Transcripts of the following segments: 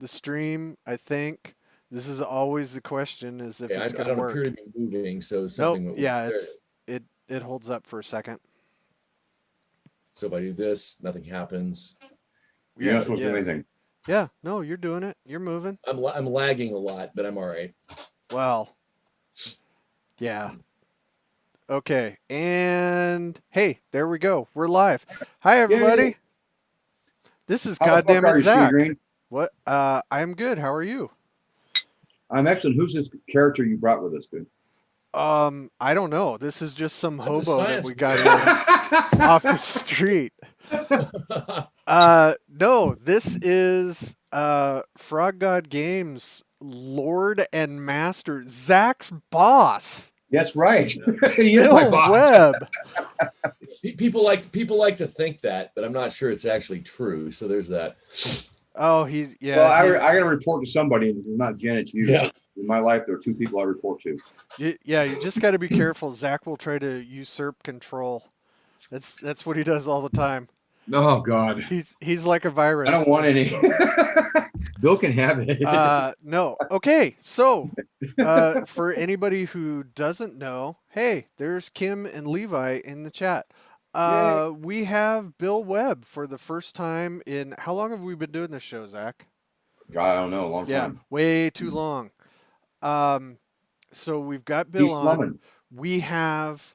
the stream, I think. This is always the question: is if Okay, it's I going to don't appear to work. be moving, so Nope. something went weird Yeah, there. it holds up for a second. So if I do this, nothing happens. You're Yeah, not supposed to do yeah, anything. yeah. No, you're doing it. You're moving. I'm lagging a lot, but I'm all right. Well, yeah. Okay. And hey, there we go. We're live. Hi, Yay! everybody. This is How the fuck Goddammit are you, Steve Zach. Green? What? I'm good. How are you? I'm excellent. Who's this character you brought with us, dude? I don't know. This is just some I'm the hobo that science we got wizard. in off the street. No, this is Frog God Games Lord and Master Zach's boss, That's right. He is my Bill boss. Webb. People like to think that, but I'm not sure it's actually true. So there's that. Oh, Well, I he's got to report to somebody, and it's not Jen, it's you. Yeah. So in my life, there are two people I report to. yeah. You just got to be careful. Zach will try to usurp control. That's what he does all the time. Oh, God. He's like a I don't virus. want any. Bill can have it. No. Okay. So, for anybody who doesn't know, hey, there's Kim and Levi in the chat. Yay. We have Bill Webb for the first time in how long have we been doing this show, Zach? I don't know. A long Yeah, time. way too long. So we've got Bill He's on. slumming. We have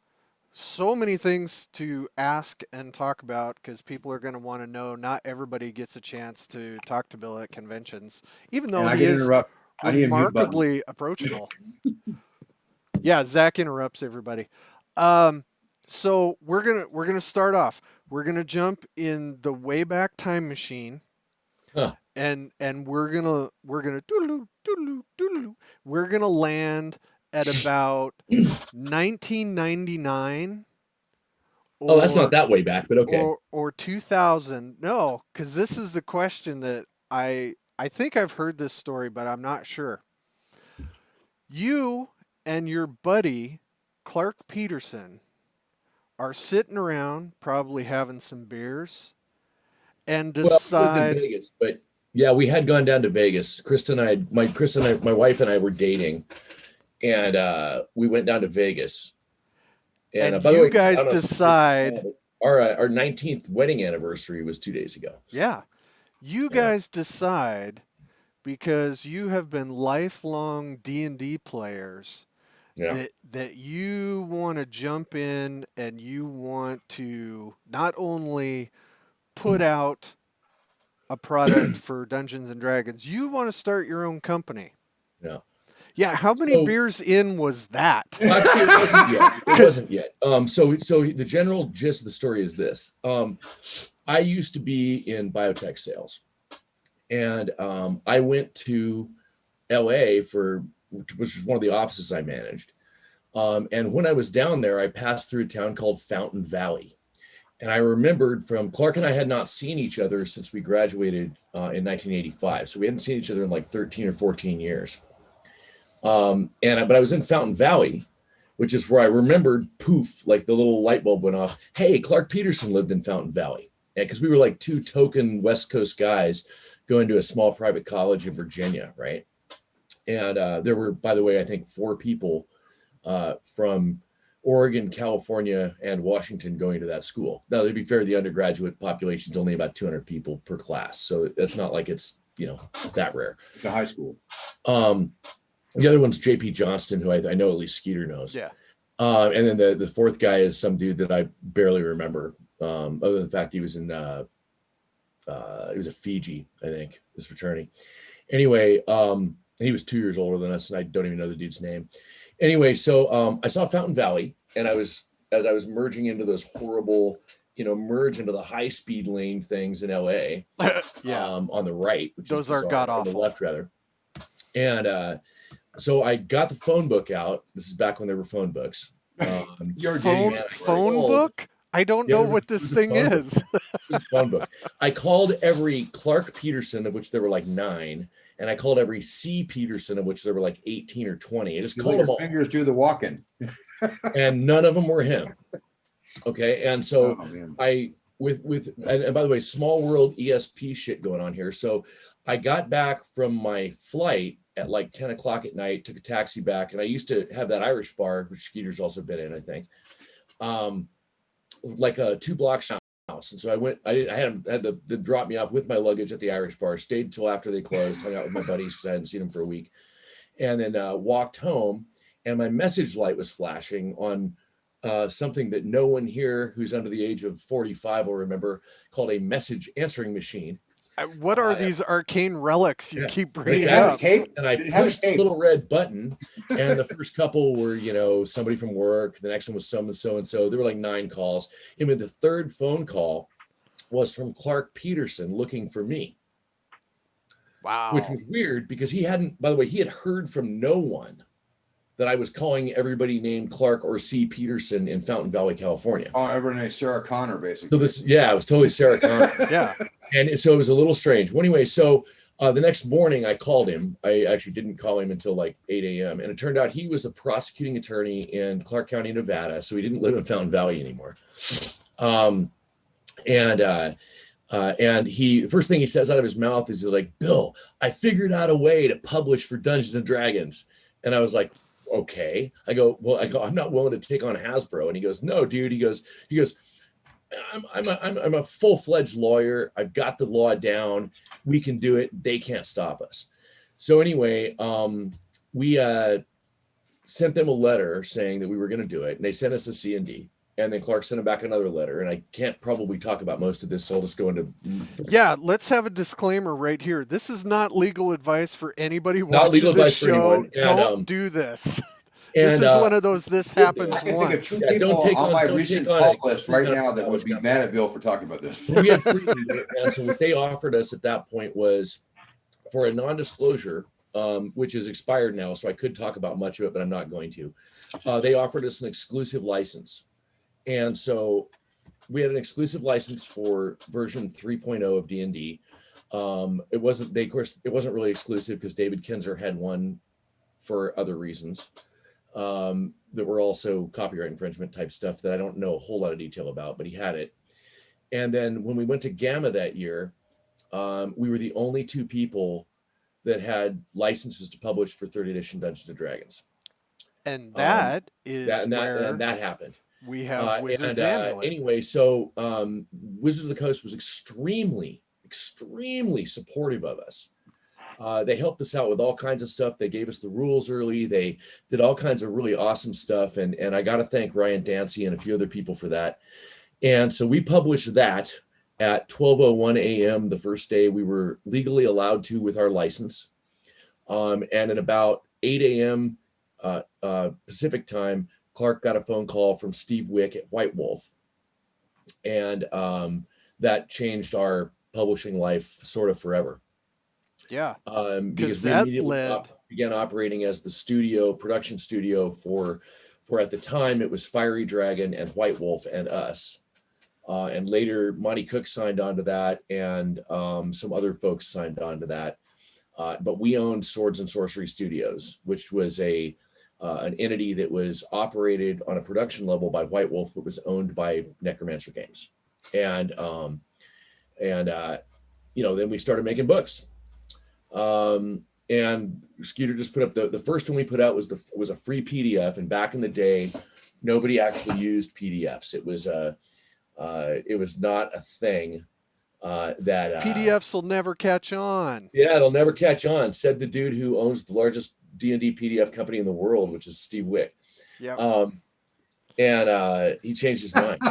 so many things to ask and talk about because people are going to want to know. Not everybody gets a chance to talk to Bill at conventions, even though And I he can is interrupt. I need a mute button. remarkably approachable. Yeah, Zach interrupts everybody. So we're gonna start off. We're gonna jump in the Wayback Time Machine, Huh. and we're gonna doodaloo, doodaloo, doodaloo. We're gonna land at about 1999. Oh, that's not that way back, but okay. Or 2000. No, because this is the question that I think I've heard this story, but I'm not sure. You and your buddy Clark Peterson are sitting around, probably having some beers, and Well, we lived in decide. Vegas, but yeah, we had gone down to Vegas. My wife and I were dating, and we went down to Vegas. And And by the you way, I guys don't know if you decide. know, our 19th wedding anniversary was 2 days ago. Yeah, you Yeah. guys decide because you have been lifelong D&D players Yeah. that you want to jump in and you want to not only put out a product for Dungeons and Dragons, you want to start your own company. Yeah. Yeah, how many So- beers in was that? Actually, it wasn't yet. It wasn't yet. So the general gist of the story is this. I used to be in biotech sales, and I went to LA which was one of the offices I managed. And when I was down there, I passed through a town called Fountain Valley. And I remembered from Clark and I had not seen each other since we graduated in 1985. So we hadn't seen each other in like 13 or 14 years. But I was in Fountain Valley, which is where I remembered, poof, like the little light bulb went off. Hey, Clark Peterson lived in Fountain Valley. Because we were like two token West Coast guys going to a small private college in Virginia, right? And there were, by the way, I think 4 people from Oregon, California, and Washington going to that school. Now, to be fair, the undergraduate population is only about 200 people per class. So it's not like it's, that rare. It's a high school. The other one's JP Johnston, who I know at least Skeeter knows. Yeah. And then the fourth guy is some dude that I barely remember, other than the fact he was in, he was at Fiji, I think, his fraternity. Anyway, he was 2 years older than us, and I don't even know the dude's name. Anyway, so I saw Fountain Valley, and as I was merging into those horrible, merge into the high-speed lane things in LA. Yeah. On the right, which Those is are bizarre, god-awful. on the left rather. And so I got the phone book out. This is back when there were phone books. You're phone dating phone book? I don't know what this thing is. Phone book. I called every Clark Peterson, of which there were like 9, and I called every C Peterson, of which there were like 18 or 20. I just You called let them your all, fingers do the walking. and none of them were him. Okay, and so Oh, man. and by the way, small world ESP shit going on here. So I got back from my flight at like 10 o'clock at night, took a taxi back, and I used to have that Irish bar, which Skeeter's also been in, I think, like a 2 block house. And so I had them drop me off with my luggage at the Irish bar, stayed until after they closed, hung out with my buddies because I hadn't seen them for a week, and then walked home, and my message light was flashing on something that no one here who's under the age of 45 will remember, called a message answering machine. What are these arcane relics you keep bringing up? And I pushed the little red button, and the first couple were, somebody from work. The next one was so and so. There were like 9 calls. And the third phone call was from Clark Peterson looking for me. Wow. Which was weird because he had heard from no one that I was calling everybody named Clark or C. Peterson in Fountain Valley, California. Oh, everyone named Sarah Connor, basically. So it was totally Sarah Connor. Yeah. And so it was a little strange. Well, anyway, so the next morning I called him. I actually didn't call him until like 8 a.m. And it turned out he was a prosecuting attorney in Clark County, Nevada. So he didn't live in Fountain Valley anymore. And the first thing he says out of his mouth is like, "Bill, I figured out a way to publish for Dungeons and Dragons." And I was like, "Okay." I go, "I'm not willing to take on Hasbro." And he goes, "No, dude." He goes, I'm a full-fledged lawyer. I've got the law down. We can do it. They can't stop us. So anyway, we sent them a letter saying that we were going to do it, and they sent us a C&D. And then Clark sent him back another letter, and I can't probably talk about most of this, so I'll just go into. Yeah, let's have a disclaimer right here. This is not legal advice for anybody watching this show. Don't do this. This is one of those. This happens once. I think of 2 people on my recent call list right now that would be mad at Bill for talking about this. We had free, and so what they offered us at that point was for a non-disclosure, which is expired now, so I could talk about much of it, but I'm not going to. They offered us an exclusive license, and so we had an exclusive license for version 3.0 of D&D. It wasn't really exclusive because David Kinzer had one for other reasons. That were also copyright infringement type stuff that I don't know a whole lot of detail about, but he had it. And then when we went to Gamma that year, we were the only 2 people that had licenses to publish for 3rd edition Dungeons and Dragons. And that that happened. We have Wizards Amulet. Anyway, so Wizards of the Coast was extremely, extremely supportive of us. They helped us out with all kinds of stuff. They gave us the rules early. They did all kinds of really awesome stuff. And I got to thank Ryan Dancy and a few other people for that. And so we published that at 12:01 a.m. the first day we were legally allowed to with our license. And at about 8 a.m. Pacific time, Clark got a phone call from Steve Wick at White Wolf. And that changed our publishing life sort of forever. Yeah, because we immediately began operating as the production studio for at the time it was Fiery Dragon and White Wolf and us, and later Monty Cook signed on to that, and some other folks signed on to that. But we owned Swords and Sorcery Studios, which was an entity that was operated on a production level by White Wolf, but was owned by Necromancer Games, and then we started making books. And Skeeter just put up the first one we put out was a free PDF, and back in the day, nobody actually used PDFs. It was not a thing. That PDFs will never catch on. Yeah, they'll never catch on, said the dude who owns the largest D&D PDF company in the world, which is Steve Wick. Yeah. And he changed his mind.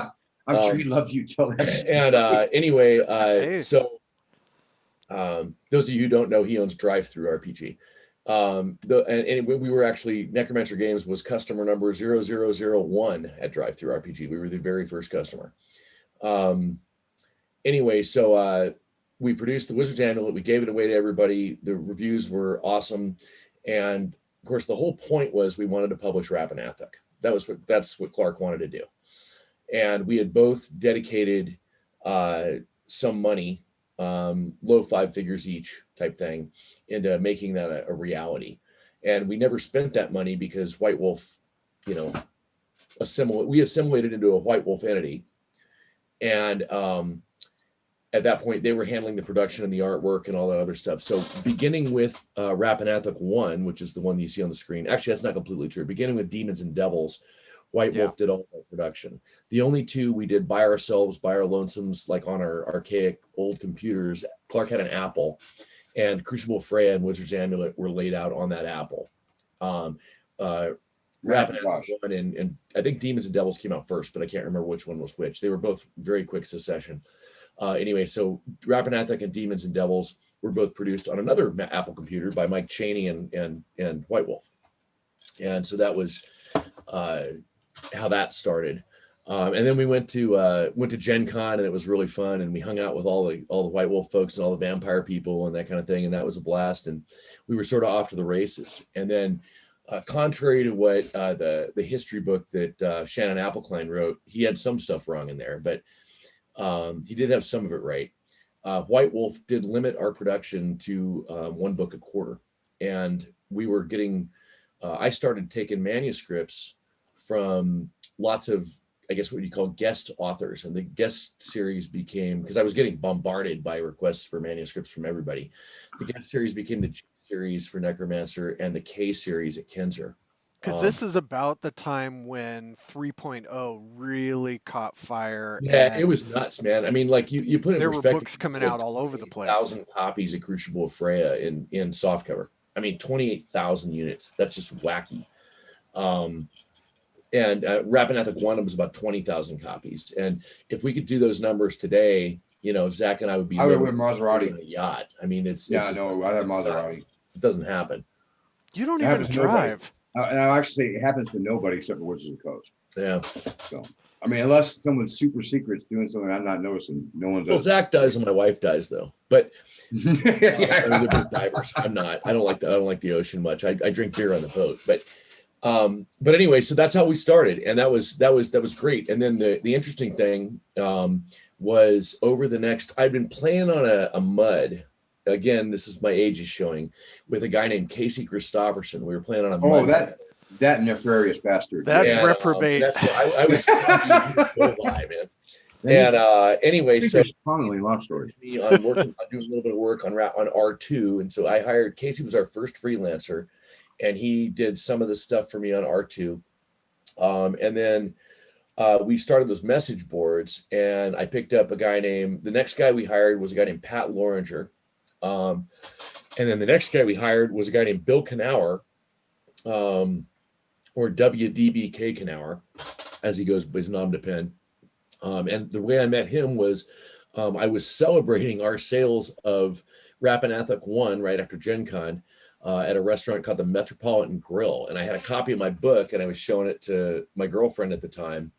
I'm sure he loved you till that. And anyway, hey. So those of you who don't know, he owns Drive Through RPG. And we were actually, Necromancer Games was customer number 0001 at Drive Through RPG. We were the very first customer. Anyway, so we produced the Wizard's Amulet. We gave it away to everybody. The reviews were awesome. And of course, the whole point was we wanted to publish Rapanathuk. That's what Clark wanted to do. And we had both dedicated some money, low 5 figures each type thing, into making that a reality. And we never spent that money because White Wolf, we assimilated into a White Wolf entity. And at that point, they were handling the production and the artwork and all that other stuff. So beginning with Rappahannock 1, which is the one you see on the screen. Actually, that's not completely true. Beginning with Demons and Devils, White Wolf did all of our production. The only two we did by ourselves, by our lonesomes, like on our archaic old computers. Clark had an Apple, and Crucible Freya and Wizard's Amulet were laid out on that Apple. Rappahannock 1 and I think Demons and Devils came out first, but I can't remember which one was which. They were both very quick succession. Anyway, so Rappahannock and Demons and Devils were both produced on another Apple computer by Mike Chaney and White Wolf. And so that was how that started. And then we went to Gen Con, and it was really fun. And we hung out with all the White Wolf folks and all the vampire people and that kind of thing. And that was a blast. And we were sort of off to the races. And then contrary to what the history book that Shannon Appelkline wrote, he had some stuff wrong in there, but he did have some of it right. White Wolf did limit our production to one book a quarter. And we were getting, I started taking manuscripts from lots of, I guess what you call guest authors. And the guest series became, because I was getting bombarded by requests for manuscripts from everybody. The guest series became the G series for Necromancer and the K series at Kinzer. Because this is about the time when 3.0 really caught fire. Yeah, it was nuts, man. I mean, like you put in there were perspective, books coming out all over the place. 1,000 copies of Crucible of Freya in softcover. I mean, 28,000 units. That's just wacky. And Rappahannock 1 was about 20,000 copies. And if we could do those numbers today, you know, Zach and I would be. I would with Maserati on a yacht. I mean, it's I have Maserati. It doesn't happen. You don't even drive. And I actually, it happens to nobody except for Wizards of the Coast. Yeah. So, I mean, unless someone's super secret's doing something I'm not noticing, no one's. Well, Zach does, and my wife does, though. But I mean, they're both divers. I'm not. I don't like the ocean much. I drink beer on the boat, but anyway, so that's how we started, and that was great. And then the interesting thing was over the next. I'd been playing on a mud. Again, this is my age is showing, with a guy named Casey Christopherson. We were playing on a mud. That nefarious bastard. That reprobate. That's what I was man. And anyway, so commonly love stories. I'm doing a little bit of work on R2, and so I hired Casey. Was our first freelancer, and he did some of the stuff for me on R2. And then we started those message boards, and I picked up the next guy we hired was a guy named Pat Loringer. And then the next guy we hired was a guy named Bill Knauer, or WDBK Knauer, as he goes by his nom de pen. And the way I met him was I was celebrating our sales of Rappahannock 1 right after Gen Con at a restaurant called the Metropolitan Grill. And I had a copy of my book, and I was showing it to my girlfriend at the time,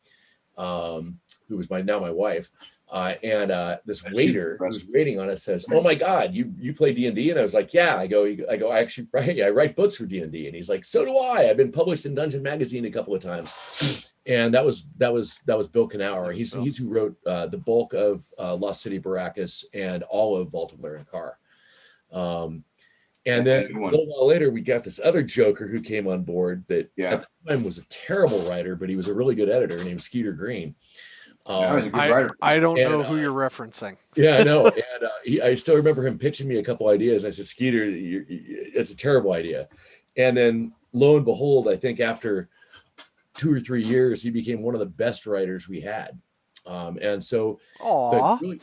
who was my wife. And this waiter who's waiting on it says, "Oh my God, you play D&D?" And I was like, "Yeah." I go, "I actually write books for D&D." And he's like, "So do I. I've been published in Dungeon Magazine a couple of times." And that was Bill Knauer. He's who wrote the bulk of Lost City Baracus and all of Vault of Lair and Carr. And then a little while later, we got this other joker who came on board that at the time was a terrible writer, but he was a really good editor named Skeeter Green. I don't know who you're referencing. Yeah, I know. And I still remember him pitching me a couple ideas. I said, "Skeeter, it's a terrible idea." And then lo and behold, I think after 2 or 3 years, he became one of the best writers we had. And so you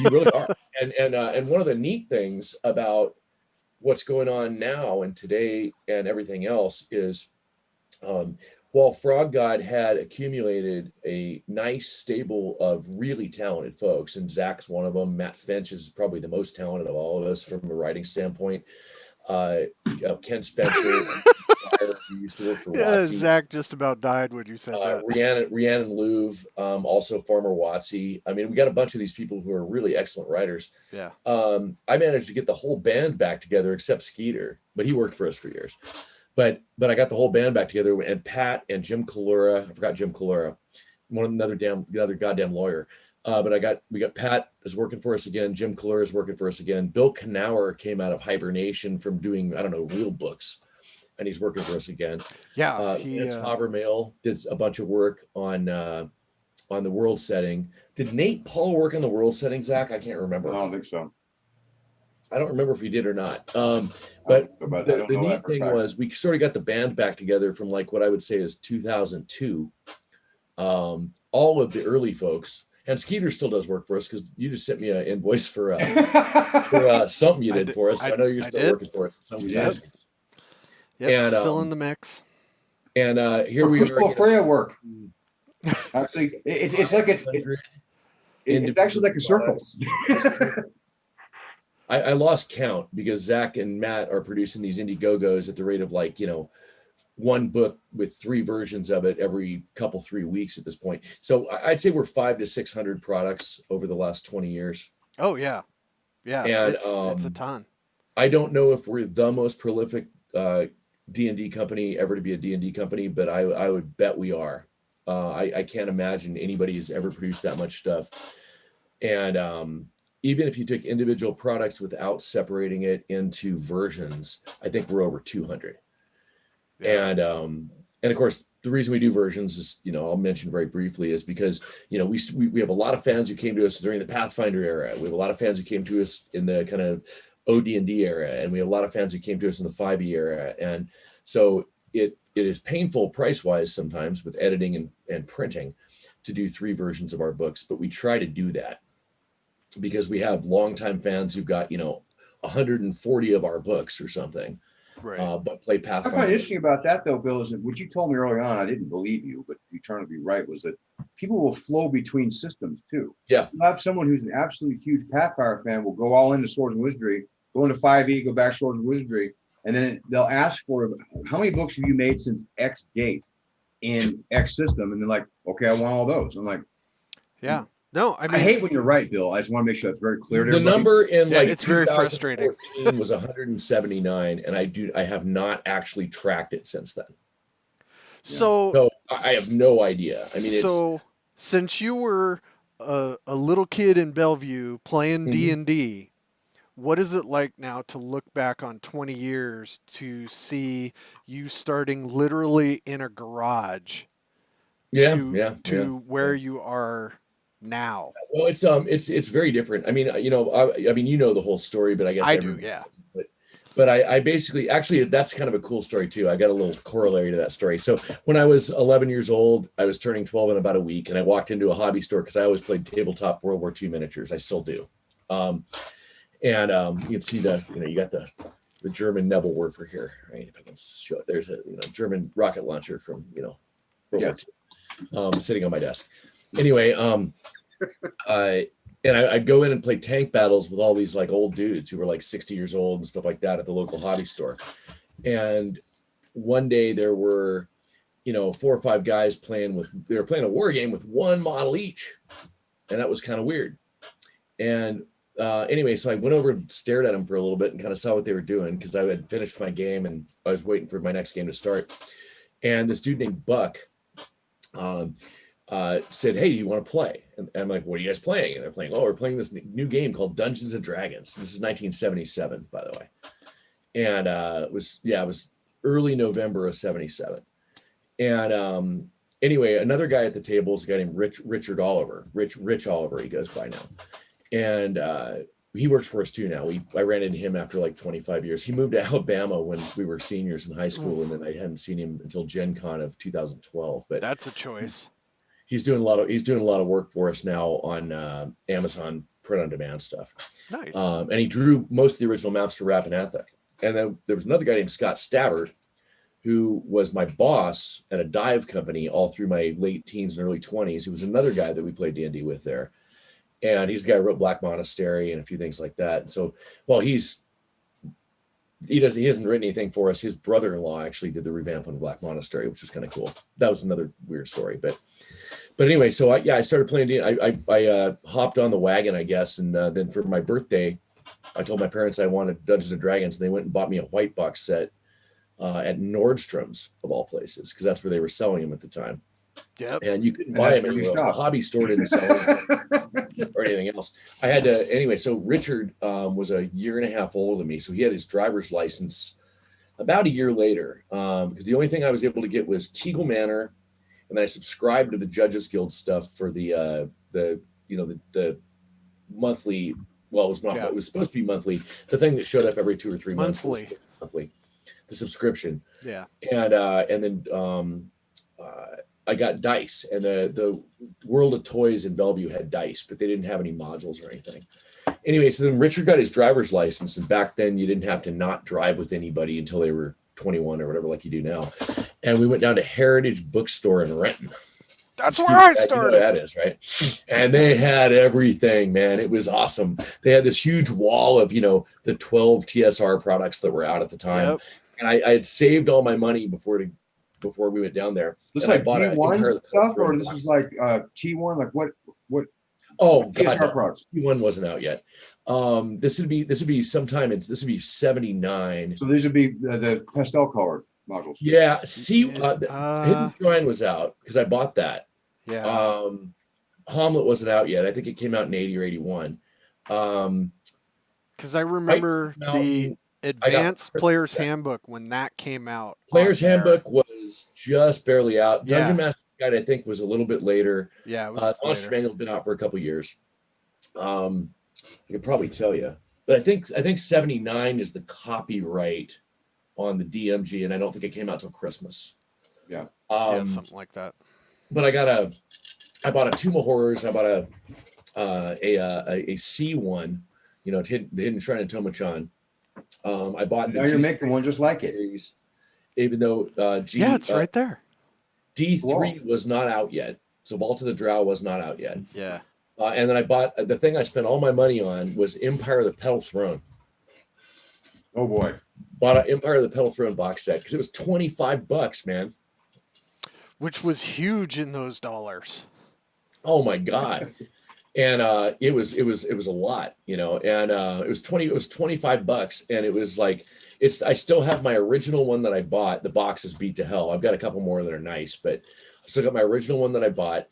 really are. And one of the neat things about what's going on now and today and everything else is, while Frog God had accumulated a nice stable of really talented folks, and Zach's one of them. Matt Finch is probably the most talented of all of us from a writing standpoint. Ken Spencer, who used to work for WotC. Zach just about died when you said that. Rhiannon Louv, also former WotC. I mean, we got a bunch of these people who are really excellent writers. Yeah. I managed to get the whole band back together except Skeeter, but he worked for us for years. But I got the whole band back together, and Pat and Jim Kalura. I forgot Jim Kalura, the other goddamn lawyer. But we got Pat is working for us again. Jim Kalura is working for us again. Bill Knauer came out of hibernation from doing, real books, and he's working for us again. Yeah. Havermail did a bunch of work on on the world setting. Did Nate Paul work on the world setting, Zach? I can't remember. I don't think so. I don't remember if he did or not. But the neat thing was we sort of got the band back together from like what I would say is 2002. All of the early folks, and Skeeter still does work for us because you just sent me an invoice for something you did for us. I know you're still working for us. Yep, and, still in the mix. And here we are. Freya work. Actually, it's like it's actually like a circle. I lost count because Zach and Matt are producing these Indiegogos at the rate of like, one book with 3 versions of it every 3 weeks at this point. So I'd say we're 500 to 600 products over the last 20 years. Oh yeah. Yeah. And, it's a ton. I don't know if we're the most prolific D&D company ever to be a D&D company, but I would bet we are. I can't imagine anybody has ever produced that much stuff. And even if you took individual products without separating it into versions, I think we're over 200. Yeah. And of course, the reason we do versions is, I'll mention very briefly, is because, we have a lot of fans who came to us during the Pathfinder era. We have a lot of fans who came to us in the kind of OD&D era, and we have a lot of fans who came to us in the 5e era. And so it is painful price-wise sometimes with editing and printing to do 3 versions of our books, but we try to do that because we have longtime fans who've got, 140 of our books or something. Right. But play Pathfinder. What's kind of interesting about that, though, Bill, is that what you told me early on, I didn't believe you, but you turned to be right, was that people will flow between systems, too. Yeah. You'll have someone who's an absolutely huge Pathfinder fan will go all into Swords and Wizardry, go into 5e, go back to Swords and Wizardry, and then they'll ask for, how many books have you made since X date in X system? And they're like, okay, I want all those. I'm like, yeah. No, I mean, I hate when you're right, Bill. I just want to make sure that's very clear to the everybody. Number in it's very frustrating. Was 179, and I have not actually tracked it since then. So I have no idea. I mean, since you were a little kid in Bellevue playing D&D, what is it like now to look back on 20 years to see you starting literally in a garage? To where you are now. Well, it's very different. I mean, the whole story, but I guess I do, yeah. But I basically, actually, that's kind of a cool story too. I got a little corollary to that story. So when I was 11 years old, I was turning 12 in about a week, and I walked into a hobby store because I always played tabletop World War II miniatures. I still do. You can see you got the German Neville Werfer here, right? If I can show it, there's a German rocket launcher from World War II, sitting on my desk. Anyway, I'd go in and play tank battles with all these like old dudes who were like 60 years old and stuff like that at the local hobby store. And one day there were, 4 or 5 guys they were playing a war game with 1 model each. And that was kind of weird. And anyway, so I went over and stared at them for a little bit and kind of saw what they were doing because I had finished my game and I was waiting for my next game to start. And this dude named Buck, said, "Hey, do you want to play?" And I'm like, "What are you guys playing?" And they're playing, "Oh, we're playing this new game called Dungeons and Dragons." This is 1977, by the way. And it was early November of 77. And anyway, another guy at the table is a guy named Richard Oliver. Rich Oliver, he goes by now. And he works for us too now. I ran into him after like 25 years. He moved to Alabama when we were seniors in high school, and then I hadn't seen him until Gen Con of 2012. But that's a choice. He's doing a lot of work for us now on Amazon print on demand stuff. Nice. And he drew most of the original maps for Rappahannock. And then there was another guy named Scott Stavert, who was my boss at a dive company all through my late teens and early 20s. He was another guy that we played D&D with there. And he's the guy who wrote Black Monastery and a few things like that. And so, well, he hasn't written anything for us. His brother-in-law actually did the revamp on Black Monastery, which was kind of cool. That was another weird story, but anyway, so I started playing D&D. I hopped on the wagon, I guess, and then for my birthday, I told my parents I wanted Dungeons and Dragons, and they went and bought me a white box set at Nordstrom's of all places, because that's where they were selling them at the time. Yep. And you couldn't buy them anywhere else. The hobby store didn't sell them or anything else. I had to anyway. So Richard was a year and a half older than me, so he had his driver's license about a year later. Because the only thing I was able to get was Teagle Manor, and then I subscribed to the Judges Guild stuff for the monthly. Well, it was not. Yeah. It was supposed to be monthly. The thing that showed up every 2 or 3 months. Monthly. Was monthly. The subscription. Yeah. And then I got dice, and the World of Toys in Bellevue had dice, but they didn't have any modules or anything. Anyway, so then Richard got his driver's license, and back then you didn't have to not drive with anybody until they were 21 or whatever, like you do now. And we went down to Heritage Bookstore in Renton. That's where I started. You know that is, right? And they had everything, man. It was awesome. They had this huge wall of, the 12 TSR products that were out at the time. Yep. And I had saved all my money before we went down there. This And like I bought T1 stuff, or this box. is like T1, like what Oh TSR God, products? T1 wasn't out yet. This would be sometime. This would be 79. So these would be the pastel colored modules. Yeah. See, Hidden Shrine was out because I bought that. Yeah. Hamlet wasn't out yet. I think it came out in 80 or 81. Because I remember the Advanced Christmas Player's set. Handbook when that came out. Player's on there. Handbook was just barely out. Yeah. Dungeon Master Guide, I think, was a little bit later. Yeah, it was Monster later. Manual had been out for a couple years. I could probably tell you, but I think 79 is the copyright on the DMG, and I don't think it came out till Christmas. Yeah. Yeah, something like that. But I bought a Tomb of Horrors. I bought a C1, the Hidden Shrine of Tomachan. I bought the Now you're G making one just like it. series, even though Yeah, it's right there. D3 was not out yet. So Vault of the Drow was not out yet. Yeah. And then I bought the thing I spent all my money on was Empire of the Petal Throne. Oh boy. Bought an Empire of the Petal Throne box set because it was $25, man. Which was huge in those dollars. Oh my God. And it was a lot, and it was $25, and it was like I still have my original one that I bought. The box is beat to hell. I've got a couple more that are nice, but I still got my original one that I bought.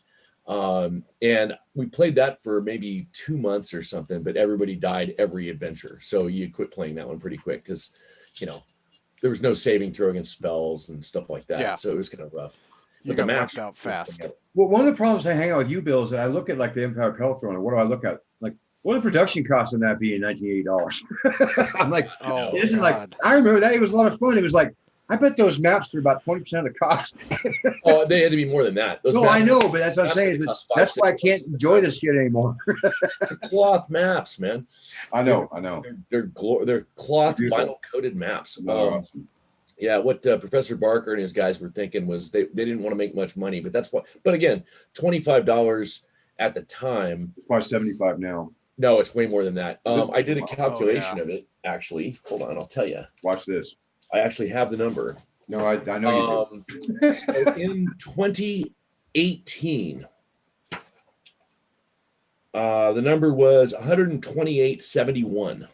And we played that for maybe 2 months or something, but everybody died every adventure. So you quit playing that one pretty quick because, there was no saving throw against spells and stuff like that. Yeah. So it was kind of rough. You But got maps wiped out fast. Well, one of the problems I hang out with you, Bill, is that I look at like the Empire Petal Throne, and what do I look at? Like, what would the production cost on that be in $1980? I'm like, Oh, this is like, God. I remember that. It was a lot of fun. It was like, I bet those maps are about 20% of the cost. Oh, they had to be more than that. Those No, maps, I know, but that's what I'm maps saying. that cost That's why I $5-6 can't enjoy this shit anymore. cloth maps, man. I know. They're cloth Beautiful. vinyl coated maps. Awesome. Yeah, what Professor Barker and his guys were thinking was they didn't want to make much money, but that's what. But again, $25 at the time. It's probably 75 now. No, it's way more than that. I did a Oh, calculation yeah. of it actually. Hold on, I'll tell you. Watch this. I actually have the number. No, I know you do. So in 2018, the number was 128.71.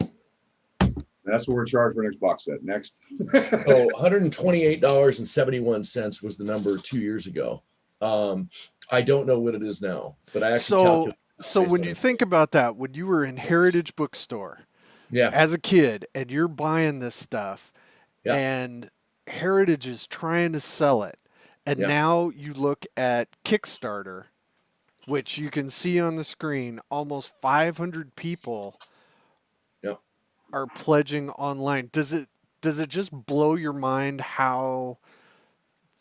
That's what we're charged for next box set. Next. So $128.71 was the number 2 years ago. I don't know what it is now, but I actually calculated. So when you think about that, when you were in Heritage Bookstore Yeah, as a kid and you're buying this stuff Yeah. and Heritage is trying to sell it, and Yeah. now you look at Kickstarter, which you can see on the screen, almost 500 people Yeah. are pledging online. Does it just blow your mind how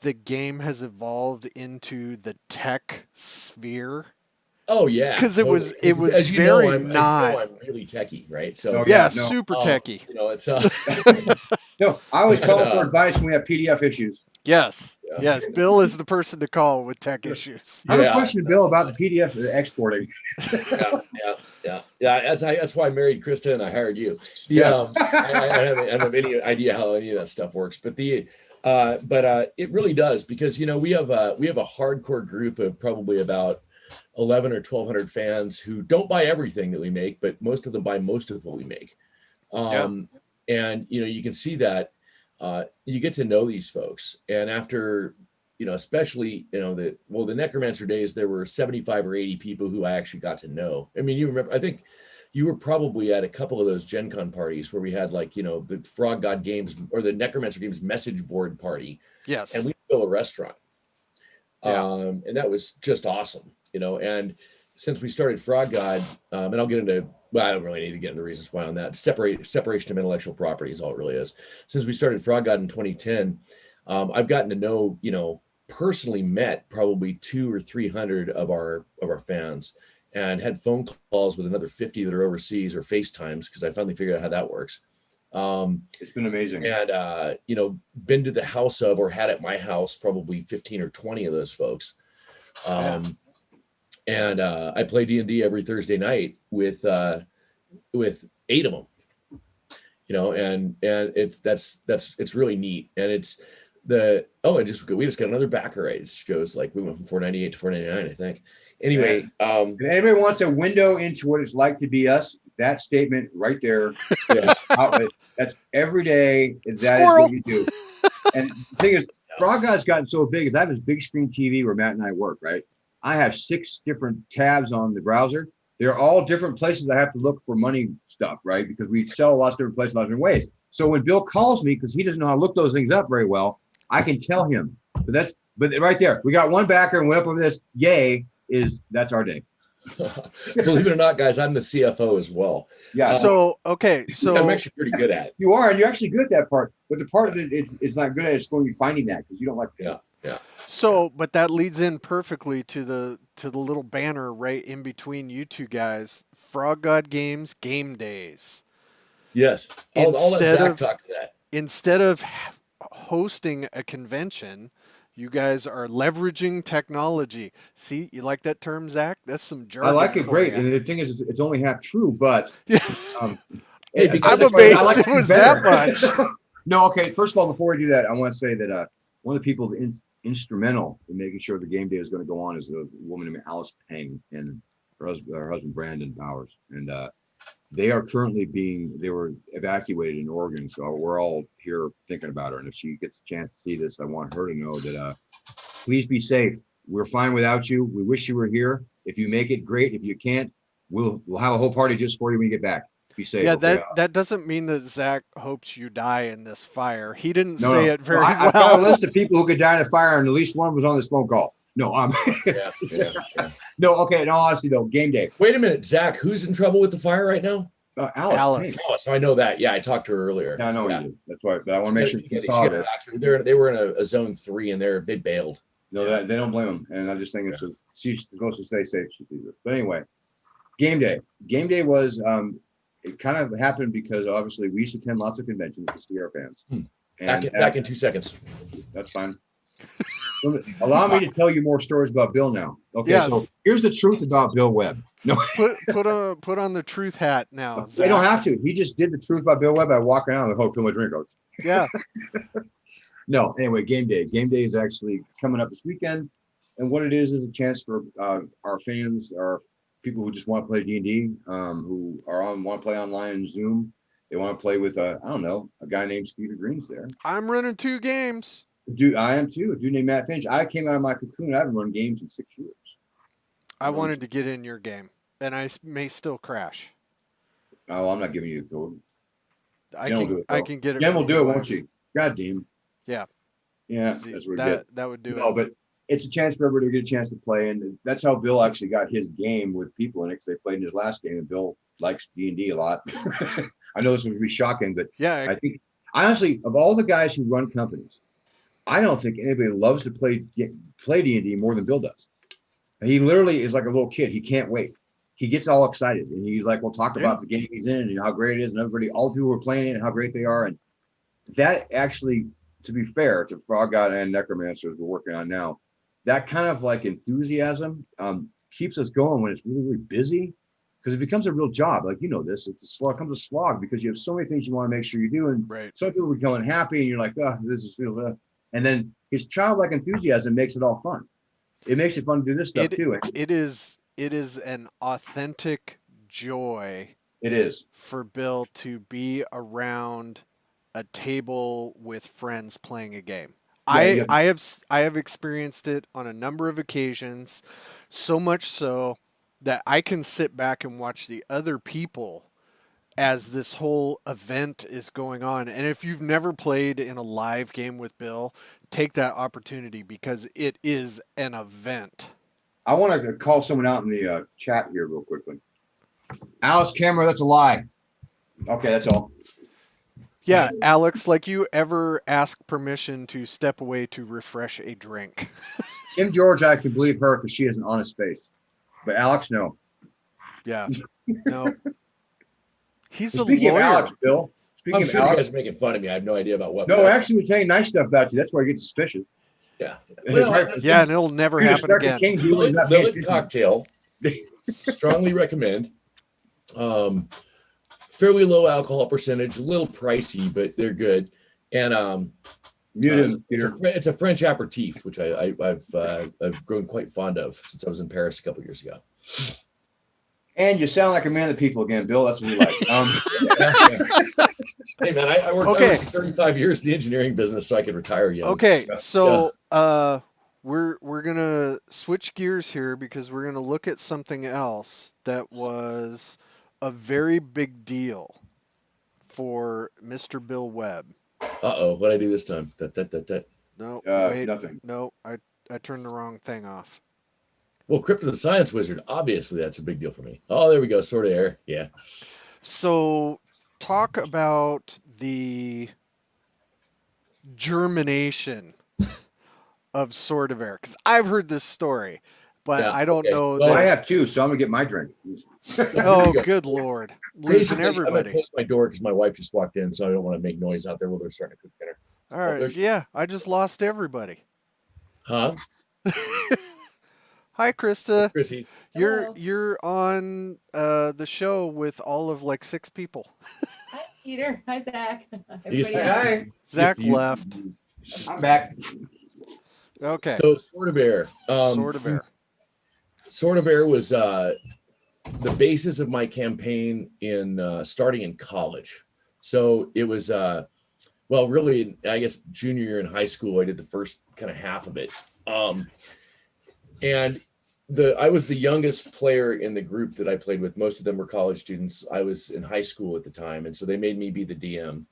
the game has evolved into the tech sphere? Oh yeah, 'Cause it was as you very know, I'm really techie, right? So Oh, Yeah, no. super techie. it's No, I always call And, for advice when we have PDF issues. Yes. Yeah. Yes. Bill is the person to call with tech issues. I have Yeah, a question, it's Bill, not so about much. the PDF exporting. yeah. That's why I married Krista and I hired you. I don't have any idea how any of that stuff works, but it really does because we have a hardcore group of probably about 11 or 1,200 fans who don't buy everything that we make, but most of them buy most of what we make. And you can see that you get to know these folks, and after especially the Necromancer days, there were 75 or 80 people who I actually got to know. I mean, you remember, I think you were probably at a couple of those Gen Con parties where we had the Frog God Games or the Necromancer Games message board party, Yes. and we built a restaurant. Yeah. And that was just awesome, and since we started Frog God, and I'll get into, well, I don't really need to get into the reasons why on that. Separation of intellectual property is all it really is. Since we started Frog God in 2010, I've gotten to know, personally met probably 200 or 300 of our fans, and had phone calls with another 50 that are overseas, or FaceTimes, because I finally figured out how that works. It's been amazing. And been to the house of, or had at my house, probably 15 or 20 of those folks. And I play D&D every Thursday night with 8 of them, and it's really neat. And it's we just got another backer, right? It shows like we went from $4.98 to $4.99, I think. Anyway, if anybody wants a window into what it's like to be us, that statement right there, that's every day. That Squirrel. is what you do. And the thing is, Frog God's gotten so big, is I have this big screen TV where Matt and I work, right? I have 6 different tabs on the browser. They're all different places I have to look for money stuff, right? Because we sell lots of different places, lots of different ways. So when Bill calls me, because he doesn't know how to look those things up very well, I can tell him. But right there, we got one backer and went up over this. Yay, that's our day. Believe it or not, guys, I'm the CFO as well. Yeah. So I'm actually pretty good at it. You are, and you're actually good at that part. But the part of it's not good at is going and finding that, because you don't like. Yeah. So, but that leads in perfectly to the little banner right in between you two guys. Frog God Games Game Days. Yes. I'll let Zach talk to that. Instead of hosting a convention, you guys are leveraging technology. See, you like that term, Zach? That's some jargon. I like it great. You. And the thing is, it's only half true, but I'm amazed it was that much. No, okay. First of all, before we do that, I want to say that one of the people instrumental in making sure the game day is going to go on is a woman named Alice Pang and her husband Brandon Powers, and they are currently they were evacuated in Oregon, so we're all here thinking about her. And if she gets a chance to see this, I want her to know that please be safe. We're fine without you. We wish you were here. If you make it, great. If you can't, we'll have a whole party just for you when you get back. Be safe. Yeah, okay? that doesn't mean that Zach hopes you die in this fire. He didn't say it very well. I've got a list of people who could die in a fire, and at least one was on this phone call. No, Yeah. No, okay. In all honesty, though, game day. Wait a minute, Zach. Who's in trouble with the fire right now? Alice. Oh, so I know that. Yeah, I talked to her earlier. Yeah, I know you did. That's right. But I want to make sure she saw it. They were in a zone 3, and they bailed. No, they don't blame them. And I just think she's supposed to stay safe. She sees this. But anyway, game day. Game day was it kind of happened because obviously we used to attend lots of conventions to see our fans. Back in 2 seconds. That's fine. Allow me to tell you more stories about Bill now. Okay, yes. So here's the truth about Bill Webb. No, put on the truth hat now. Zach. They don't have to. He just did the truth about Bill Webb by walking around with fill my drink coach. Yeah. No, anyway, game day. Game day is actually coming up this weekend, and what it is a chance for our fans, our people who just want to play D&D, who want to play online in Zoom. They want to play with I don't know, a guy named Stevie Green's there. I'm running 2 games. Dude, I am too. A dude named Matt Finch. I came out of my cocoon. I haven't run games in 6 years. I wanted to get in your game, and I may still crash. Oh, I'm not giving you the code. I can get it. Jen will do it, won't she? God damn. Yeah. Yeah, See, that's what that would do it. No, but it's a chance for everybody to get a chance to play, and that's how Bill actually got his game with people in it, because they played in his last game, and Bill likes D&D a lot. I know this would be shocking, but yeah, I think honestly, of all the guys who run companies, I don't think anybody loves to play D&D more than Bill does. He literally is like a little kid. He can't wait. He gets all excited, and he's like, we'll talk about the game he's in and how great it is, and everybody, all the people who are playing it and how great they are. And that actually, to be fair to Frog God and Necromancers we're working on now, that kind of like enthusiasm keeps us going when it's really, really busy, because it becomes a real job. Like, you know, this, it's a slog, it comes a slog, because you have so many things you want to make sure you do. And some people become unhappy, and you're like, oh, this is, and then his childlike enthusiasm makes it all fun. It makes it fun to do this stuff too. It is an authentic joy. It is for Bill to be around a table with friends playing a game. I have experienced it on a number of occasions, so much so that I can sit back and watch the other people as this whole event is going on. And if you've never played in a live game with Bill, take that opportunity because it is an event. I want to call someone out in the chat here real quickly. Alice Camera, that's a lie. Okay, that's all. Yeah, Alex, like you ever ask permission to step away to refresh a drink? Kim George, I can believe her because she has an honest face. But Alex, no. Yeah, no. He's a Speaking lawyer. of Alex, Bill. Speaking I'm of sure you Alex, guys are making fun of me. I have no idea about what. no, actually, we're saying nice stuff about you. That's why I get suspicious. Yeah. That's right. Yeah, and it'll never You happen start the again. King Julian, not paying Lillet attention. cocktail. Strongly recommend. Fairly low alcohol percentage, a little pricey, but they're good. And Mute him, it's, Peter. it's a French aperitif, which I've grown quite fond of since I was in Paris a couple years ago. And you sound like a man of the people again, Bill. That's what we like. Hey man, I worked 35 years in the engineering business, so I could retire young. Okay, so we're gonna switch gears here because we're gonna look at something else that was a very big deal for Mr. Bill Webb. What'd I do this time? No, wait, nothing. no, I turned the wrong thing off. Well, Crypto the Science Wizard, obviously that's a big deal for me. Oh, there we go. Sort of air. Yeah. So talk about the germination of Sword of Air, because I've heard this story, but Yeah, I don't okay. know Well, I that. have two, so I'm gonna get my drink. Oh, good Lord. Losing Basically, I'm everybody. gonna close my door because my wife just walked in, so I don't want to make noise out there while they're starting to cook dinner. All right. Yeah, I just lost everybody. Huh? Hi, Krista. Chrissy. Hello. You're on the show with all of like 6 people. Hi, Peter. Hi, Zach. Yes, Everybody else. Hi, Zach Just the- left. I'm back. Okay. So Sword of Air. Sword of Air. Sword of Air was the basis of my campaign in starting in college. So it was well, really, I guess junior year in high school, I did the first kind of half of it. And I was the youngest player in the group that I played with. Most of them were college students. I was in high school at the time, and so they made me be the DM.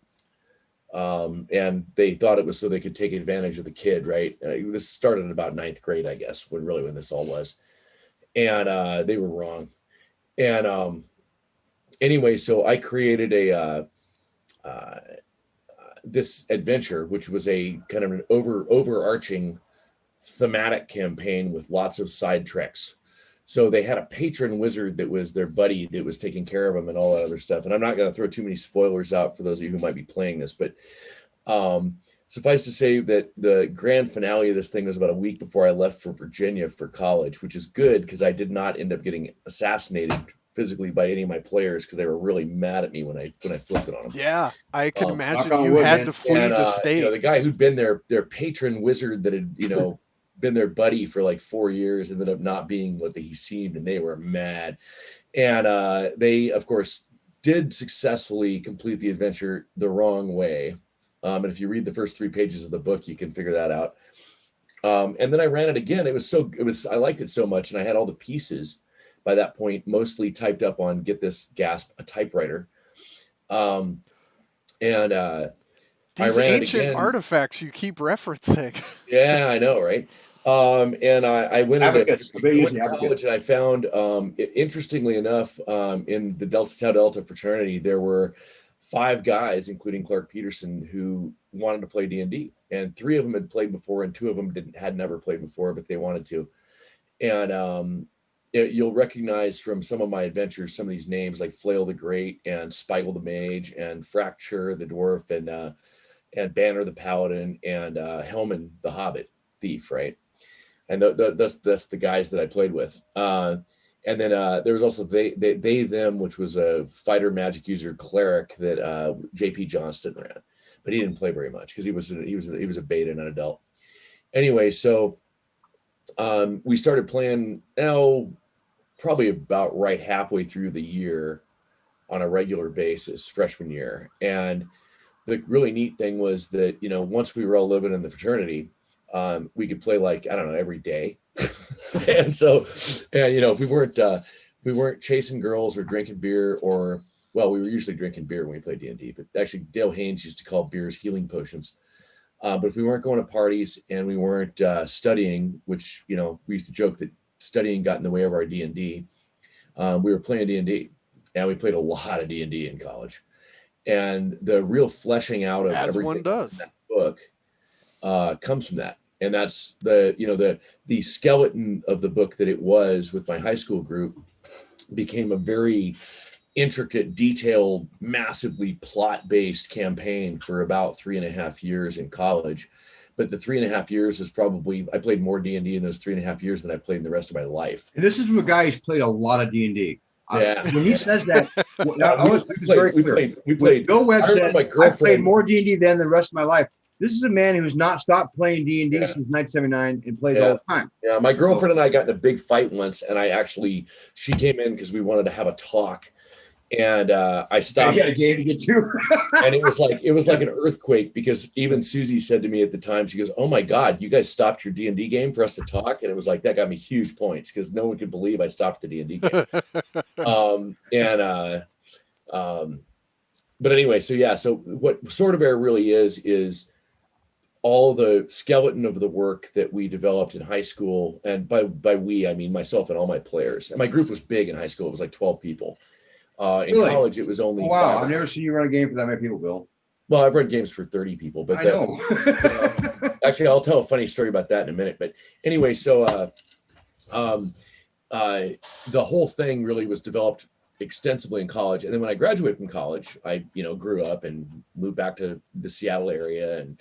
And they thought it was so they could take advantage of the kid, right? This started in about 9th grade, I guess, when this all was. And they were wrong. And anyway, so I created this adventure, which was a kind of an overarching thematic campaign with lots of side treks. So they had a patron wizard that was their buddy that was taking care of them and all that other stuff. And I'm not going to throw too many spoilers out for those of you who might be playing this, but suffice to say that the grand finale of this thing was about a week before I left for Virginia for college, which is good because I did not end up getting assassinated physically by any of my players because they were really mad at me when I flipped it on them. Yeah, I can imagine knock on you wood, had man. to flee And, the state. the guy who'd been their patron wizard that had, been their buddy for like 4 years ended up not being what he seemed, and they were mad. And they, of course, did successfully complete the adventure the wrong way. And if you read the first 3 pages of the book, you can figure that out. And then I ran it again. I liked it so much, and I had all the pieces by that point, mostly typed up on, get this, gasp, a typewriter. These I ran it ancient again. artifacts you keep referencing. Yeah, I know, right? And I went Advocates. into I bet you use the college, advocates. and I found, interestingly enough, in the Delta Tau Delta fraternity, there were 5 guys, including Clark Peterson, who wanted to play D&D, and 3 of them had played before, and 2 of them had never played before, but they wanted to. And you'll recognize from some of my adventures some of these names like Flail the Great and Spiegel the Mage and Fracture the Dwarf and Banner the Paladin and Helman the Hobbit Thief, right? And that's the guys that I played with. And then there was also they them, which was a fighter magic user cleric that JP Johnston ran, but he didn't play very much because he was a beta, not adult. Anyway, so we started playing probably about right halfway through the year on a regular basis, freshman year. And the really neat thing was that, once we were all living in the fraternity, we could play like, I don't know, every day. And so, if we weren't chasing girls or drinking beer or well, we were usually drinking beer when we played D&D, but actually Dale Haynes used to call beers healing potions. But if we weren't going to parties and we weren't studying, which, you know, we used to joke that studying got in the way of our D&D, we were playing D&D, and we played a lot of D&D in college. And the real fleshing out of As everything one in does. that book comes from that. And that's the skeleton of the book that it was with my high school group became a very intricate, detailed, massively plot-based campaign for about 3.5 years in college. But the 3.5 years is probably, I played more D&D in those 3.5 years than I played in the rest of my life. And this is from a guy who's played a lot of D&D. Yeah. When he says that, We played. Bill Webb I remember said, my I played girlfriend. more D&D than the rest of my life. This is a man who's not stopped playing D&D Yeah. since 1979 and plays Yeah. all the time. Yeah, my girlfriend and I got in a big fight once, and she came in because we wanted to have a talk, and I stopped. You got a game to get to. And it was like an earthquake, because even Susie said to me at the time, she goes, "Oh my God, you guys stopped your D&D game for us to talk," and it was like that got me huge points because no one could believe I stopped the D&D game. But anyway, so what Sword of Air really is all the skeleton of the work that we developed in high school, and by we, I mean myself and all my players. And my group was big in high school; it was like 12 people. In Really? college, it was only Oh, wow, 5. I've never seen you run a game for that many people, Bill. Well, I've run games for 30 people, but I know. actually, I'll tell a funny story about that in a minute. But anyway, so the whole thing really was developed extensively in college, and then when I graduated from college, I grew up and moved back to the Seattle area and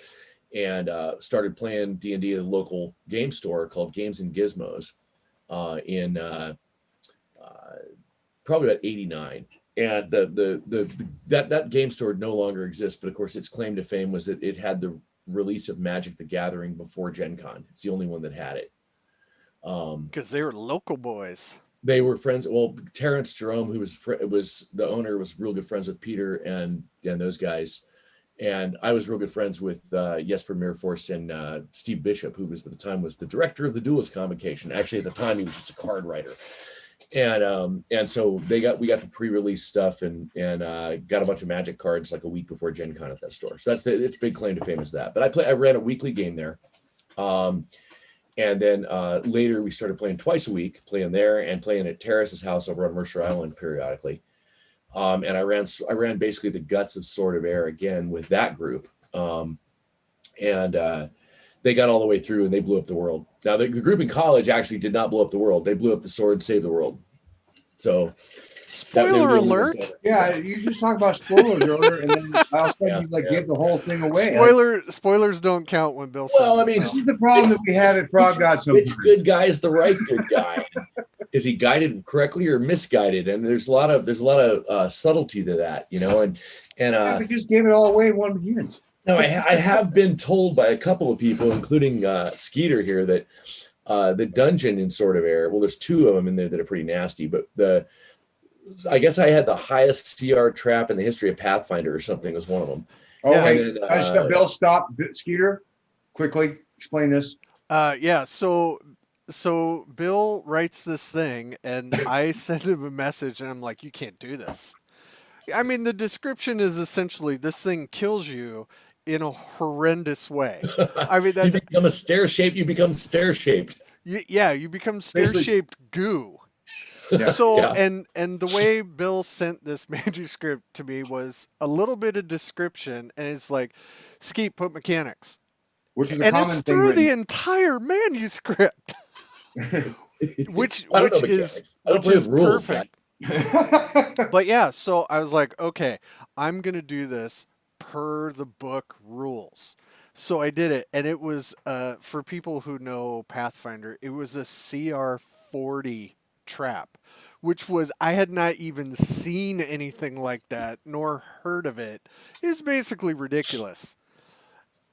started playing D&D at a local game store called Games and Gizmos in probably about 89. And that game store no longer exists, but of course its claim to fame was that it had the release of Magic the Gathering before Gen Con. It's the only one that had it. Because they were local boys. They were friends. Well, Terrence Jerome, who was the owner, was real good friends with Peter and those guys. And I was real good friends with Jesper Mirfors and Steve Bishop, who was at the time was the director of the Duelist Convocation. Actually, at the time, he was just a card writer. And so we got the pre-release stuff and got a bunch of Magic cards like a week before Gen Con at that store. So its big claim to fame is that. But I ran a weekly game there. And then later we started playing twice a week, playing there and playing at Terrace's house over on Mercer Island periodically. And I ran basically the guts of Sword of Air again with that group. They got all the way through and they blew up the world. Now the group in college actually did not blow up the world. They blew up the sword, saved the world. So Spoiler alert. Yeah, you just talk about spoilers earlier, and then all of a sudden you give the whole thing away. Spoilers don't count when Bill says. Well, I mean, this is the problem that we have at Frog God sometimes. Which good guy is the right good guy? Is he guided correctly or misguided? And there's a lot of subtlety to that, and we just gave it all away in one hint. No, I have been told by a couple of people, including Skeeter here, that the dungeon in Sword of Air, well, there's 2 of them in there that are pretty nasty, but I guess I had the highest CR trap in the history of Pathfinder or something was one of them. Oh, Yeah. wait, Bill, stop. Skeeter, quickly explain this. Yeah, so Bill writes this thing, and I send him a message, and I'm like, you can't do this. I mean, the description is essentially this thing kills you in a horrendous way. I mean, that's you become stair-shaped. You become stair-shaped. you become stair-shaped goo. Yeah. So Yeah. and the way Bill sent this manuscript to me was a little bit of description, and it's like, Skeet, put mechanics. Which is a And common it's thing. through the written. entire manuscript, which I don't know is mechanics. I don't play with rules, perfect. But yeah, so I was like, okay, I'm gonna do this per the book rules. So I did it, and it was for people who know Pathfinder, it was a CR 40 trap, which was I had not even seen anything like that nor heard of it. It was basically ridiculous,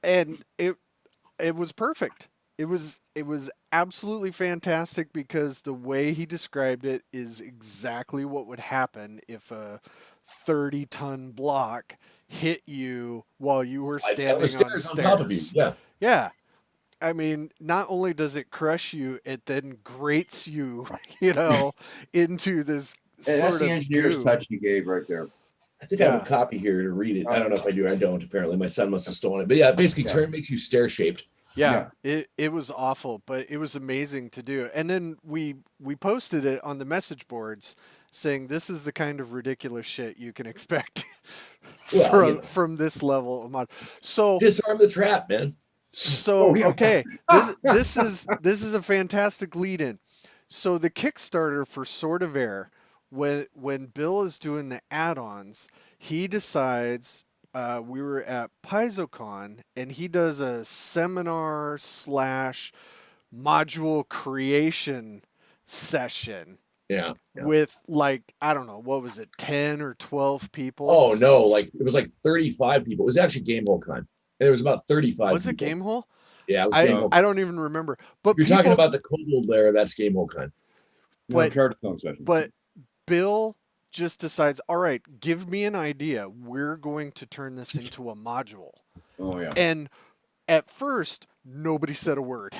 and it was perfect. It was absolutely fantastic because the way he described it is exactly what would happen if a 30-ton block hit you while you were standing on the stairs. On top of you. Yeah. Yeah. I mean, not only does it crush you, it then grates you, into this That's sort the of engineer's goo. touch you gave right there. I think I have a copy here to read it. I don't know if I do or I don't. Apparently, my son must have stolen it. But yeah, basically, turn makes you stare shaped. Yeah, it was awful, but it was amazing to do. And then we posted it on the message boards saying this is the kind of ridiculous shit you can expect from this level of mod. So disarm the trap, man. So okay, this is a fantastic lead in. So the Kickstarter for Sword of Air, when Bill is doing the add-ons, he decides we were at PaizoCon and he does a seminar / module creation session. Yeah. With like, I don't know, what was it, 10 or 12 people? Oh no, like it was like 35 people. It was actually Gamehole Con. And there was about 35 Was people. it Gamehole? Yeah, it was Gamehole. I don't even remember. But you're talking about the Kobold lair, that's Gamehole Con. But Bill just decides, all right, give me an idea. We're going to turn this into a module. Oh yeah. And at first, nobody said a word.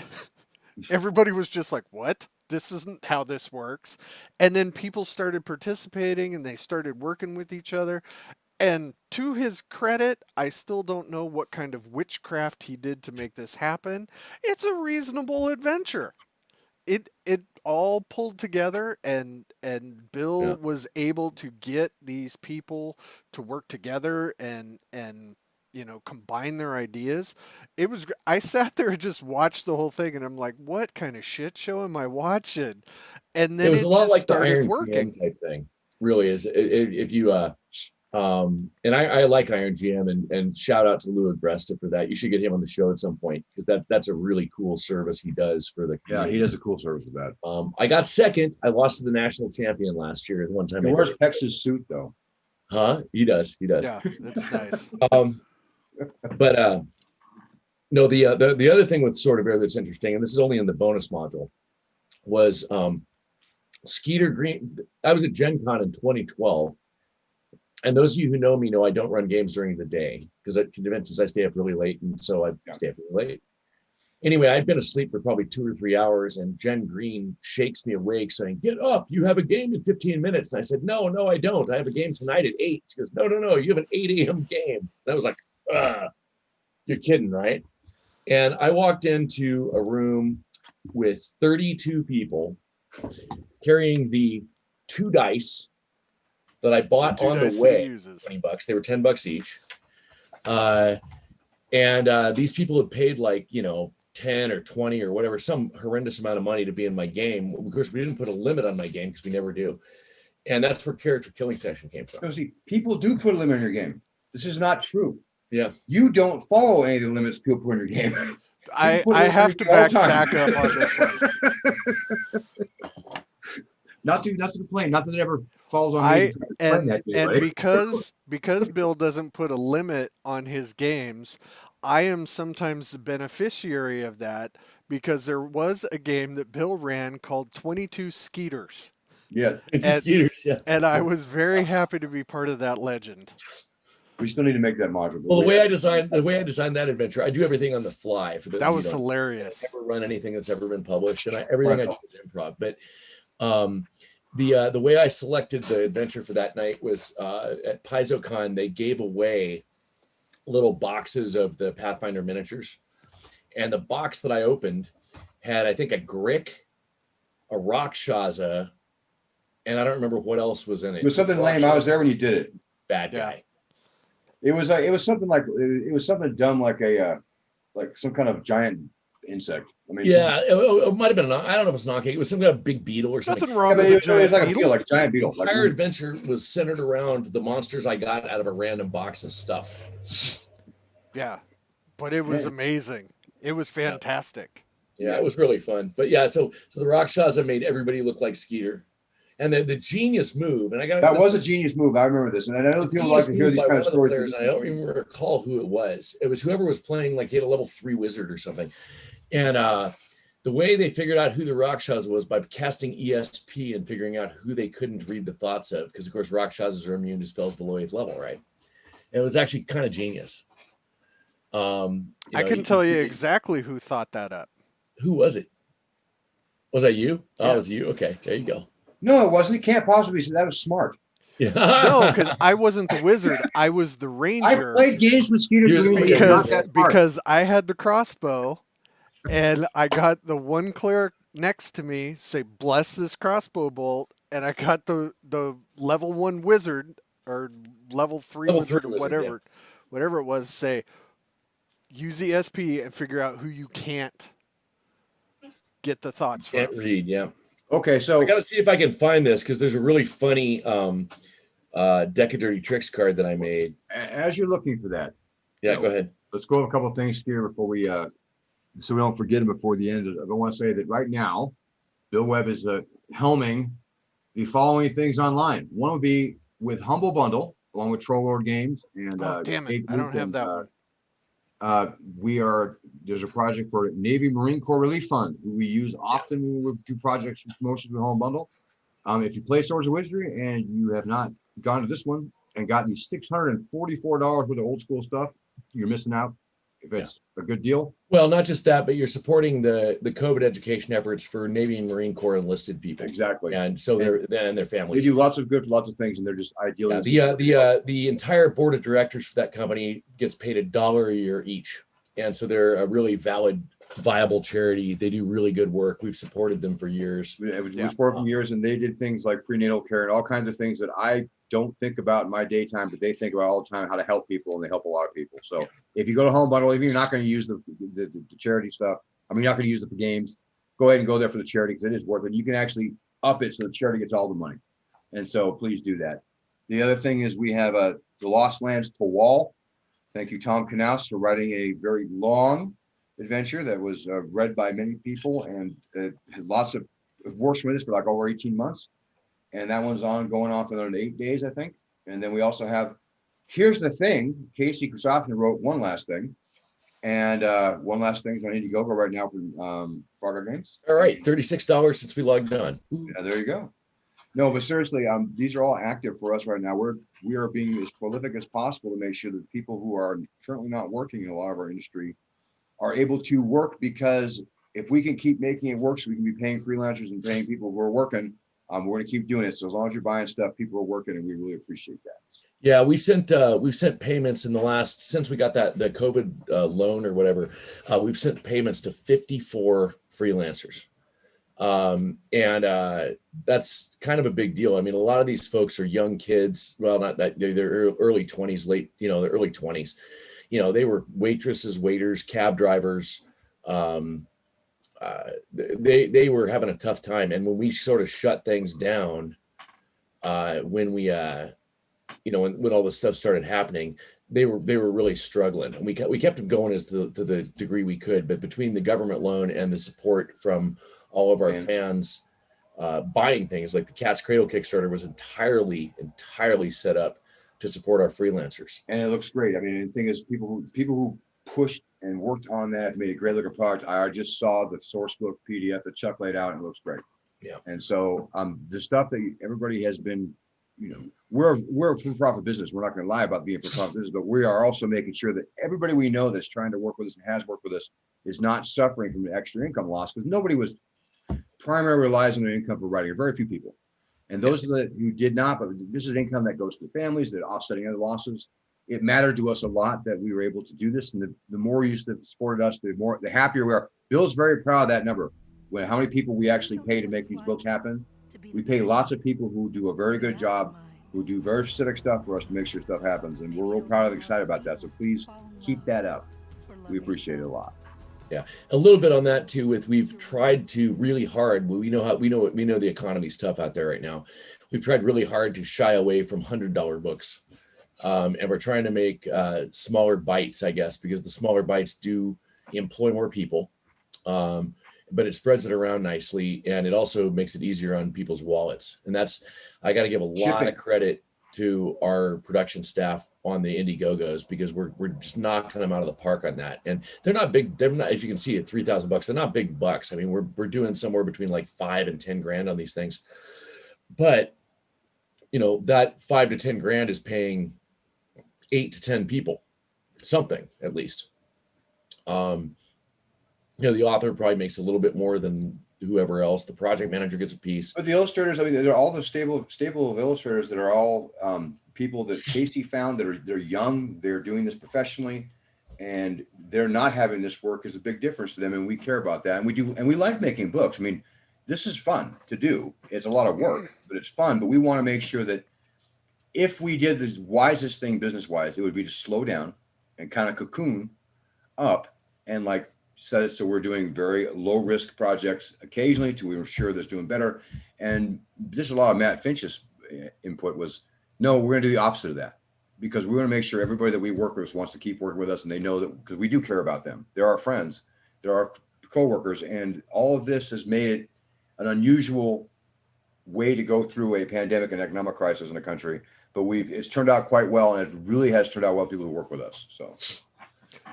Everybody was just like, what? This isn't how this works. And then people started participating and they started working with each other. And to his credit, I still don't know what kind of witchcraft he did to make this happen. It's a reasonable adventure. It all pulled together, and Bill was able to get these people to work together and combine their ideas. It was, I sat there and just watched the whole thing, and I'm like, what kind of shit show am I watching? And then it was a lot like the Iron working GM type thing. Really is. If you and I like Iron GM and shout out to Lou Agresta for that. You should get him on the show at some point because that's a really cool service he does for the community. Yeah, he does a cool service with that. I got second. I lost to the national champion last year. One time. He wears Pex's suit though. Huh? He does. Yeah, that's nice. But no, the other thing with Sword of Air that's interesting, and this is only in the bonus module, was Skeeter Green. I was at Gen Con in 2012. And those of you who know me know I don't run games during the day because at conventions I stay up really late, and so I stay up really late. Anyway, I'd been asleep for probably 2 or 3 hours, and Jen Green shakes me awake saying, "Get up, you have a game in 15 minutes." And I said, No, I don't. I have a game tonight at 8. She goes, No, you have an 8 a.m. game. And I was like, you're kidding, right? And I walked into a room with 32 people carrying the 2 dice that I bought on the way, $20. They were $10 each. And these people had paid like, 10 or 20 or whatever, some horrendous amount of money to be in my game. Of course, we didn't put a limit on my game because we never do. And that's where Character Killing Session came from. So see, people do put a limit on your game. This is not true. Yeah. You don't follow any of the limits people put in your game. I have to back Zach up on this one. Not to complain, not that it ever falls on me. And because Bill doesn't put a limit on his games, I am sometimes the beneficiary of that because there was a game that Bill ran called 22 Skeeters. Yeah, Skeeters. Yeah, and I was very happy to be part of that legend. We still need to make that module. Well, the way I designed that adventure, I do everything on the fly. For that was hilarious. I never run anything that's ever been published, and everything I do is improv. But the way I selected the adventure for that night was at PaizoCon. They gave away little boxes of the Pathfinder miniatures, and the box that I opened had, I think, a Grick, a Rakshasa, and I don't remember what else was in it. It was something lame. I was there when you did it. Bad guy. It was something dumb like some kind of giant insect. I mean, yeah, it might have been. I don't know if it's knocking. It was some kind of big beetle or something. Nothing wrong with a giant beetle. Like a giant beetle. The entire adventure was centered around the monsters I got out of a random box of stuff. Yeah, but it was amazing. It was fantastic. Yeah, it was really fun. But yeah, so the Rakshasa made everybody look like Skeeter. And the genius move, and that was a genius move. I remember this, and I know people like to hear these kind of stories. I don't even recall who it was. It was whoever was playing, like he had a level 3 wizard or something. And the way they figured out who the Rakshasa was by casting ESP and figuring out who they couldn't read the thoughts of, because of course Rakshasas are immune to spells below 8th level, right? And it was actually kind of genius. I can tell you exactly who thought that up. Who was it? Was that you? Oh, yes. It was you. Okay, there you go. No, it wasn't. It can't possibly be. That was smart. No, because I wasn't the wizard. I was the I ranger. played games with Skeeter You're the Green. player, He's not because that smart. because I had the crossbow, and I got the one cleric next to me say, "Bless this crossbow bolt," and I got the level 1 wizard or level 3 Level 3 wizard or wizard, yeah. whatever it was, say, use the SP and figure out who you can't get the thoughts from. Can't read, yeah. Okay, so I got to see if I can find this because there's a really funny Deck of Dirty Tricks card that I made. as you're looking for that, Yeah, No. go ahead. let's go over a couple of things here before we so we don't forget them before the end. I want to say that right now, Bill Webb is helming the following things online. One would be with Humble Bundle, along with Troll Lord Games and Oh, damn it. Kate I don't Luke have and, that one. there's a project for Navy Marine Corps Relief Fund, who we use often when we do projects and promotions with Humble Bundle. If you play Swords of Wizardry and you have not gone to this one and gotten these $644 worth of old school stuff, you're missing out. If it's a good deal, Well, not just that, but you're supporting the COVID education efforts for Navy and Marine Corps enlisted people. exactly. And so and their They families. do lots of good for lots of things, and they're just ideally. The entire board of directors for that company gets paid $1 a year each, and so they're a really valid, viable charity. They do really good work. We've supported them for years. We Yeah. supported for years, and they did things like prenatal care and all kinds of things that I don't think about in my daytime, but they think about all the time how to help people, and they help a lot of people. So if you go to Home Bundle, even if you're not going to use the charity stuff, I mean, you're not going to use it for games, go ahead and go there for the charity because it is worth it. You can actually up it so the charity gets all the money. And so please do that. The other thing is we have the Lost Lands to Wall. Thank you, Tom Knaus, for writing a very long adventure that was read by many people and had lots of works with us for like over 18 months. And that one's going on for another 8 days, I think. And then we also have, here's the thing, Casey Kusafin wrote one last thing. And one last thing is on Indiegogo right now for Fargo Games. All right, $36 since we logged on. Yeah, there you go. No, but seriously, these are all active for us right now. We are being as prolific as possible to make sure that people who are currently not working in a lot of our industry are able to work, because if we can keep making it work so we can be paying freelancers and paying people who are working, we're going to keep doing it. So as long as you're buying stuff, people are working, and we really appreciate that. Yeah, we've sent payments in the last, since we got the COVID loan or whatever, we've sent payments to 54 freelancers. And that's kind of a big deal. I mean, a lot of these folks are young kids. Well, not that they're early 20s, the early 20s. They were waitresses, waiters, cab drivers. They were having a tough time. And when we sort of shut things down, when we when all this stuff started happening, they were really struggling, and we kept them going to the degree we could. But between the government loan and the support from all of our fans buying things, like the Cat's Cradle Kickstarter was entirely set up to support our freelancers. And it looks great. I mean, the thing is, people who pushed and worked on that made a great looking product. I just saw the source book PDF that Chuck laid out, and it looks great. Yeah. And so the stuff that everybody has been, we're a for-profit business. We're not going to lie about being a for-profit business, but we are also making sure that everybody we know that's trying to work with us and has worked with us is not suffering from the extra income loss, because nobody was primarily relies on their income for writing. Very few people. And those who did not, but this is income that goes to families that are offsetting other losses. It mattered to us a lot that we were able to do this. And the more you supported us, the happier we are. Bill's very proud of that number. When how many people we actually pay to make these books happen. We pay lots of people who do a very good job, who do very specific stuff for us to make sure stuff happens. And we're real proud and excited about that. So please keep that up. We appreciate it a lot. Yeah, a little bit on that too. We've tried to really hard. We know the economy's tough out there right now. We've tried really hard to shy away from $100 books, and we're trying to make smaller bites, I guess, because the smaller bites do employ more people, but it spreads it around nicely, and it also makes it easier on people's wallets. And I got to give a lot of credit to our production staff on the Indiegogos, because we're just knocking them out of the park on that. And they're not big. They're not, as you can see, at $3,000. They're not big bucks. I mean, we're doing somewhere between like $5 and $10 grand on these things. But that $5 to $10 grand is paying 8 to 10 people, something at least. The author probably makes a little bit more than whoever else. The project manager gets a piece. But the illustrators, I mean, they're all the stable of illustrators that are all people that Casey found they're young, they're doing this professionally, and they're not having this work is a big difference to them, and we care about that, and we like making books. I mean, this is fun to do. It's a lot of work, but it's fun. But we want to make sure that if we did the wisest thing business wise, it would be to slow down and kind of cocoon up and like set it so we're doing very low risk projects occasionally to we're sure that's doing better. And just a lot of Matt Finch's input was, no, we're going to do the opposite of that, because we want to make sure everybody that we work with wants to keep working with us, and they know that because we do care about them. They're our friends, they're our coworkers, and all of this has made it an unusual way to go through a pandemic and economic crisis in the country. But it's turned out quite well, and it really has turned out well. People who work with us, so.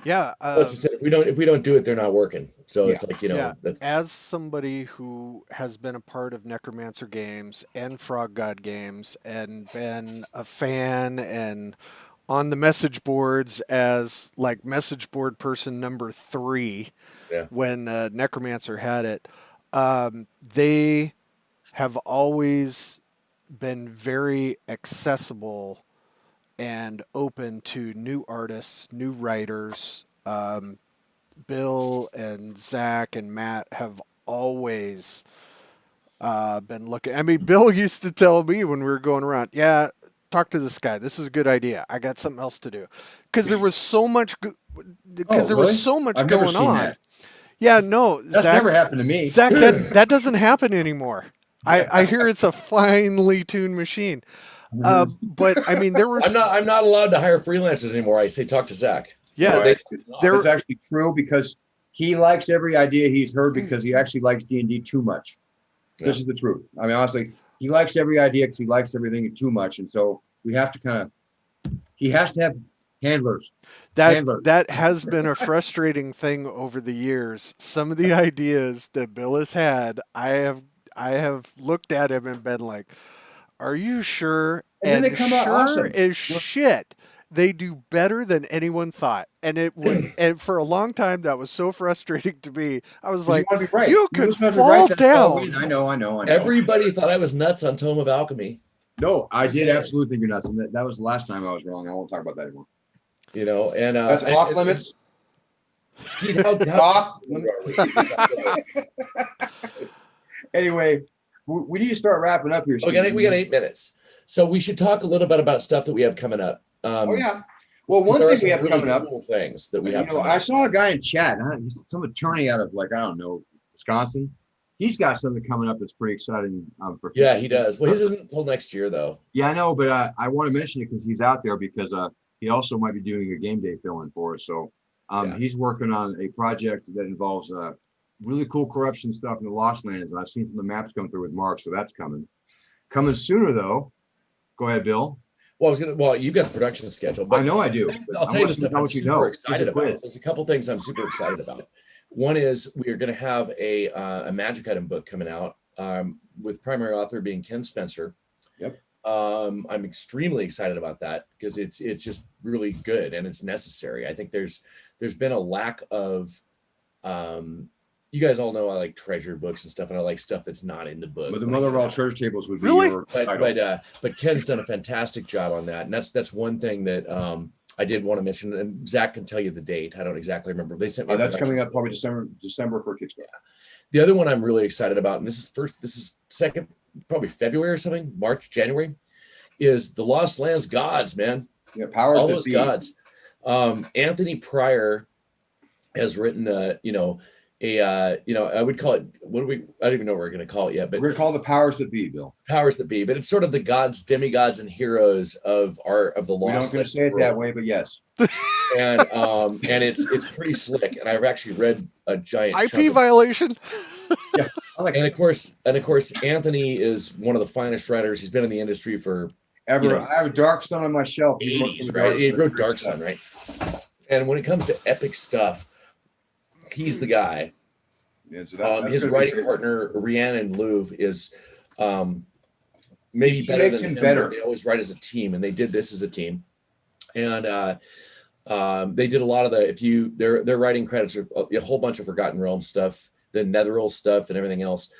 Yeah. Let's just say if we don't do it, they're not working. So it's like, that's as somebody who has been a part of Necromancer games and Frog God games and been a fan and on the message boards as like message board person number 3 when Necromancer had it, they have always been very accessible and open to new artists, new writers. Bill and Zach and Matt have always been looking. I mean, Bill used to tell me when we were going around, yeah, talk to this guy. This is a good idea. I got something else to do. Because there was so much, was so much I've never going seen on. that. Yeah, no, That's Zach, never happened to me. Zach, that doesn't happen anymore. I hear it's a finely tuned machine. But I mean, there was. I'm not allowed to hire freelancers anymore. I say talk to Zach. Yeah, that's actually true, because he likes every idea he's heard because he actually likes D&D too much. This is the truth. I mean, honestly, he likes every idea because he likes everything too much, and so we have to he has to have handlers. That has been a frustrating thing over the years. Some of the ideas that Bill has had, I have looked at him and been like, "Are you sure?" And then they come out awesome. As shit. They do better than anyone thought, and it would. And for a long time, that was so frustrating to me. I was like, "You could fall down." I know. Everybody thought I was nuts on Tome of Alchemy. No, I did absolutely think you're nuts, and that was the last time I was wrong. I won't talk about that anymore. And that's off limits. Skeet, how Anyway, we need to start wrapping up here. We got 8 minutes, so we should talk a little bit about stuff that we have coming up. Well, one thing we have coming up. Cool things that we have. I saw a guy in chat. He's some attorney out of Wisconsin. He's got something coming up that's pretty exciting. For yeah, he does. Well, his isn't until next year, though. Yeah, I know, but I want to mention it because he's out there, because he also might be doing a game day fill-in for us. So he's working on a project that involves really cool corruption stuff in the Lost Lands, and I've seen some of the maps come through with Mark, so that's coming. Coming sooner, though. Go ahead, Bill. Well, you've got the production schedule. But I know I do. I'll tell you the stuff I'm super excited about. There's a couple things I'm super excited about. One is we are going to have a magic item book coming out with primary author being Ken Spencer. Yep. I'm extremely excited about that because it's just really good and it's necessary. I think there's been a lack of you guys all know I like treasure books and stuff, and I like stuff that's not in the book. But the Mother of All Treasure Tables would be really, but Ken's done a fantastic job on that, and that's one thing that I did want to mention. And Zach can tell you the date. I don't exactly remember. They sent me. That's coming up probably December for Kickstarter. Yeah. The other one I'm really excited about, and this is second, probably February or something, March, January, is the Lost Lands gods, man. Yeah, powers all that those be. Gods. Anthony Pryor has written I would call it, I don't even know what we're going to call it yet, but we're going to call it the powers that be, Bill. Powers that be, but it's sort of the gods, demigods, and heroes of the Lost Lands. We don't going to say it that way, but yes. And it's pretty slick. And I've actually read a giant IP violation. Yeah, and of course, Anthony is one of the finest writers. He's been in the industry for ever. I have a Dark Sun on my shelf. 80s, right? He wrote Dark Sun, right? And when it comes to epic stuff, he's the guy. Yeah, so his writing partner Rhiannon Louv is maybe better than him. They always write as a team, and they did this as a team. And they did a lot of their writing credits are a whole bunch of Forgotten Realms stuff. the Netheril stuff and everything else,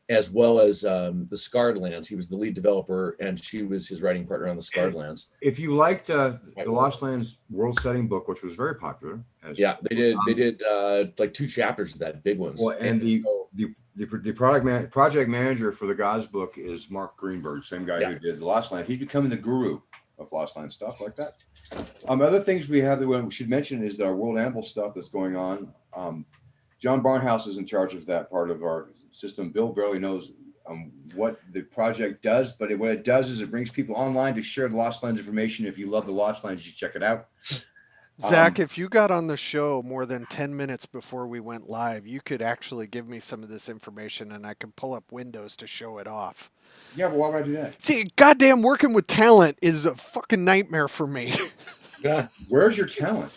as well as the Scarred Lands. He was the lead developer, and she was his writing partner on the Scarred Lands. If you liked the Lost Lands world setting book, which was very popular, Yeah, they did like 2 chapters of that, big ones. Well, and the project manager for the Gods book is Mark Greenberg, same guy who did the Lost Land. He's becoming the guru of Lost Land stuff like that. Other things we have that we should mention is our World Anvil stuff that's going on. John Barnhouse is in charge of that part of our system. Bill barely knows what the project does, but what it does is it brings people online to share the Lost Lands information. If you love the Lost Lands, you should check it out. Zach, if you got on the show more than 10 minutes before we went live, you could actually give me some of this information and I could pull up Windows to show it off. Yeah, but why would I do that? See, goddamn working with talent is a fucking nightmare for me. Yeah. Where's your talent?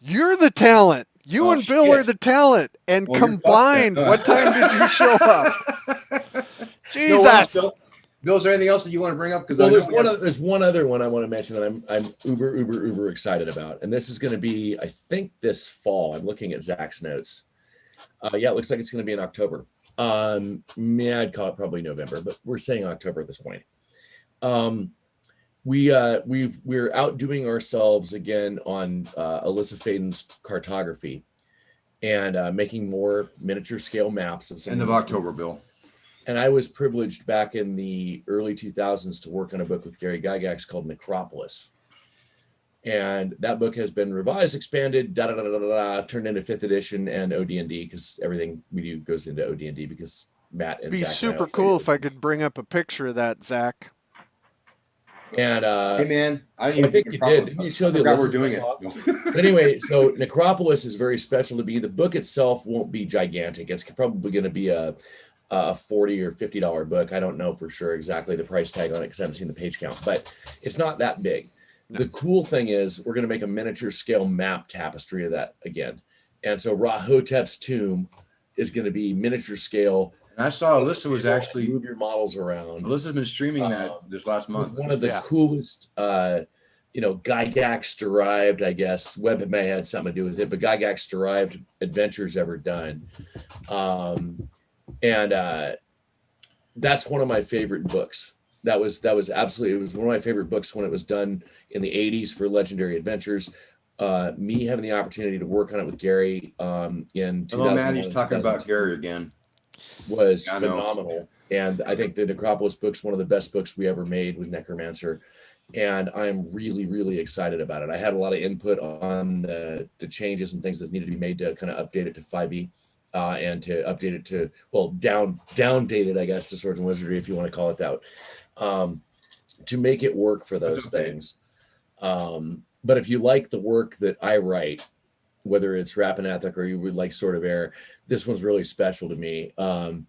You're the talent. You and Bill are the talent. And combined, what time did you show up? Jesus. Bill, is there anything else that you want to bring up? Well, there's one other one I want to mention that I'm uber excited about, and this is going to be, I think, this fall. I'm looking at Zach's notes. Yeah, it looks like it's going to be in October. I'd call it probably November, but we're saying October at this point. We're outdoing ourselves again on Alyssa Faden's cartography and making more miniature scale maps of some end of October, Bill. And I was privileged back in the early 2000s to work on a book with Gary Gygax called Necropolis. And that book has been revised, expanded, turned into 5th edition and OD&D, because everything we do goes into OD&D because Matt and It'd be Zach super cool if I could bring up a picture of that, Zach. And hey man, I think you did. Didn't you show the list? We're doing it. But anyway, so Necropolis is very special to me. The book itself won't be gigantic. It's probably going to be a $40 or $50 book. I don't know for sure exactly the price tag on it because I haven't seen the page count, but it's not that big. No. The cool thing is we're going to make a miniature scale map tapestry of that again. And so Rahotep's tomb is going to be miniature scale. And I saw Alyssa was actually move your models around. Alyssa's been streaming that this last month. One of the coolest, Gygax derived, I guess, Webb may have had something to do with it, but Gygax derived adventures ever done. And that's one of my favorite books. That was absolutely, it was one of my favorite books when it was done in the 80s for Legendary Adventures. Me having the opportunity to work on it with Gary in 2001. Hello, Matt, he's talking about Gary again. Was phenomenal. And I think the Necropolis book's one of the best books we ever made with Necromancer. And I'm really, really excited about it. I had a lot of input on the changes and things that needed to be made to kind of update it to 5e. And to update it to, well, downdated, I guess, to Swords and Wizardry, if you want to call it that, to make it work for those things. But if you like the work that I write, whether it's Rappanathic or you would like Sword of Air, this one's really special to me. And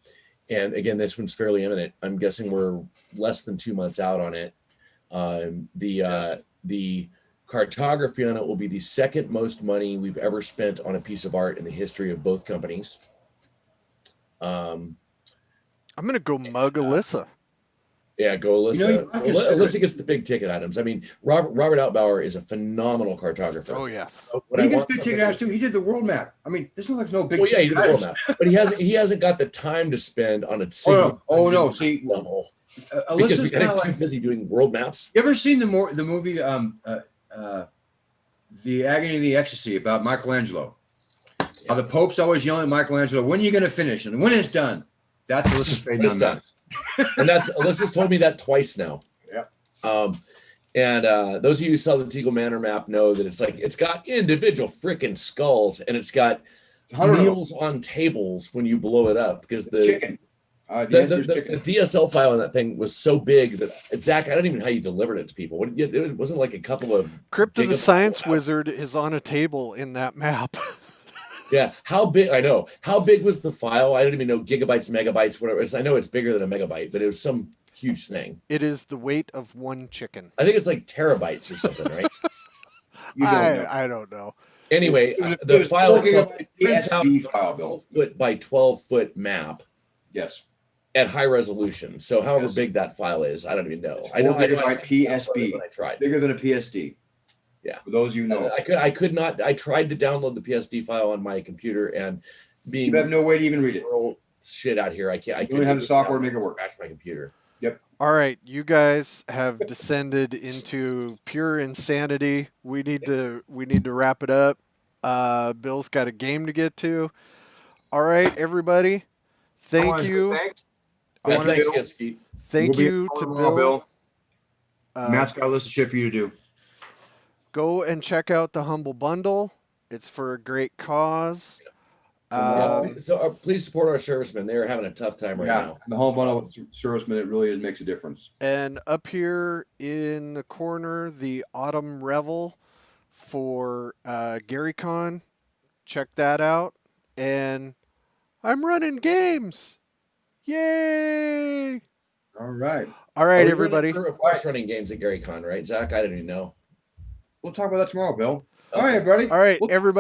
again, this one's fairly imminent. I'm guessing we're less than 2 months out on it. The cartography on it will be the second most money we've ever spent on a piece of art in the history of both companies. I'm going to go mug Alyssa. Yeah, go Alyssa. Alyssa gets the big ticket items. I mean, Robert Altbauer is a phenomenal cartographer. Oh, yes. He gets big ticket items too. He did the world map. I mean, there's no big ticket he did the world map. But he hasn't got the time to spend on a single no. See, level. Because we got too busy doing world maps. You ever seen the movie The Agony of the Ecstasy about Michelangelo? How the Pope's always yelling at Michelangelo, when are you going to finish? And when it's done. That's Alyssa Faden on done. And that's Alyssa's told me that twice now. Yeah. And those of you who saw the Teagle Manor map know that it's got individual freaking skulls and it's got meals on tables when you blow it up because the chicken. The DSL file on that thing was so big that Zach, I don't even know how you delivered it to people. It wasn't like a couple of Crypt of the Science Wizard is on a table in that map. Yeah, how big? I know. How big was the file? I don't even know, gigabytes, megabytes, whatever. I know it's bigger than a megabyte, but it was some huge thing. It is the weight of one chicken. I think it's like terabytes or something, right? I don't know. Anyway, the file itself, it prints out a 12-foot by 12-foot map. Yes. At high resolution. So however big that file is, I don't even know. I know PSB. I tried. Bigger than a PSD. Yeah. For those of you know. I could not. I tried to download the PSD file on my computer and being You have no way to even read it. rural shit out here. I can't. I You don't have the software to make it work. Crash my computer. All right, you guys have descended into pure insanity. We need to wrap it up. Bill's got a game to get to. All right, everybody. I Thank wanna say you. Thanks. I Yeah, wanna thanks Bill. again, Skeet. Thank We'll be you at to tomorrow, Bill. Matt's got a list of shit for you to do. Go and check out the Humble Bundle. It's for a great cause. So please support our servicemen. They are having a tough time right Yeah, now. the whole bundle of servicemen, it really is makes a difference. And up here in the corner, the Autumn Revel for GaryCon. Check that out. And I'm running games. Yay! All right. All right, Are we everybody. running, of course, running games at GaryCon, right, Zach? I didn't even know. We'll talk about that tomorrow, Bill. All right, buddy. All right, We'll everybody.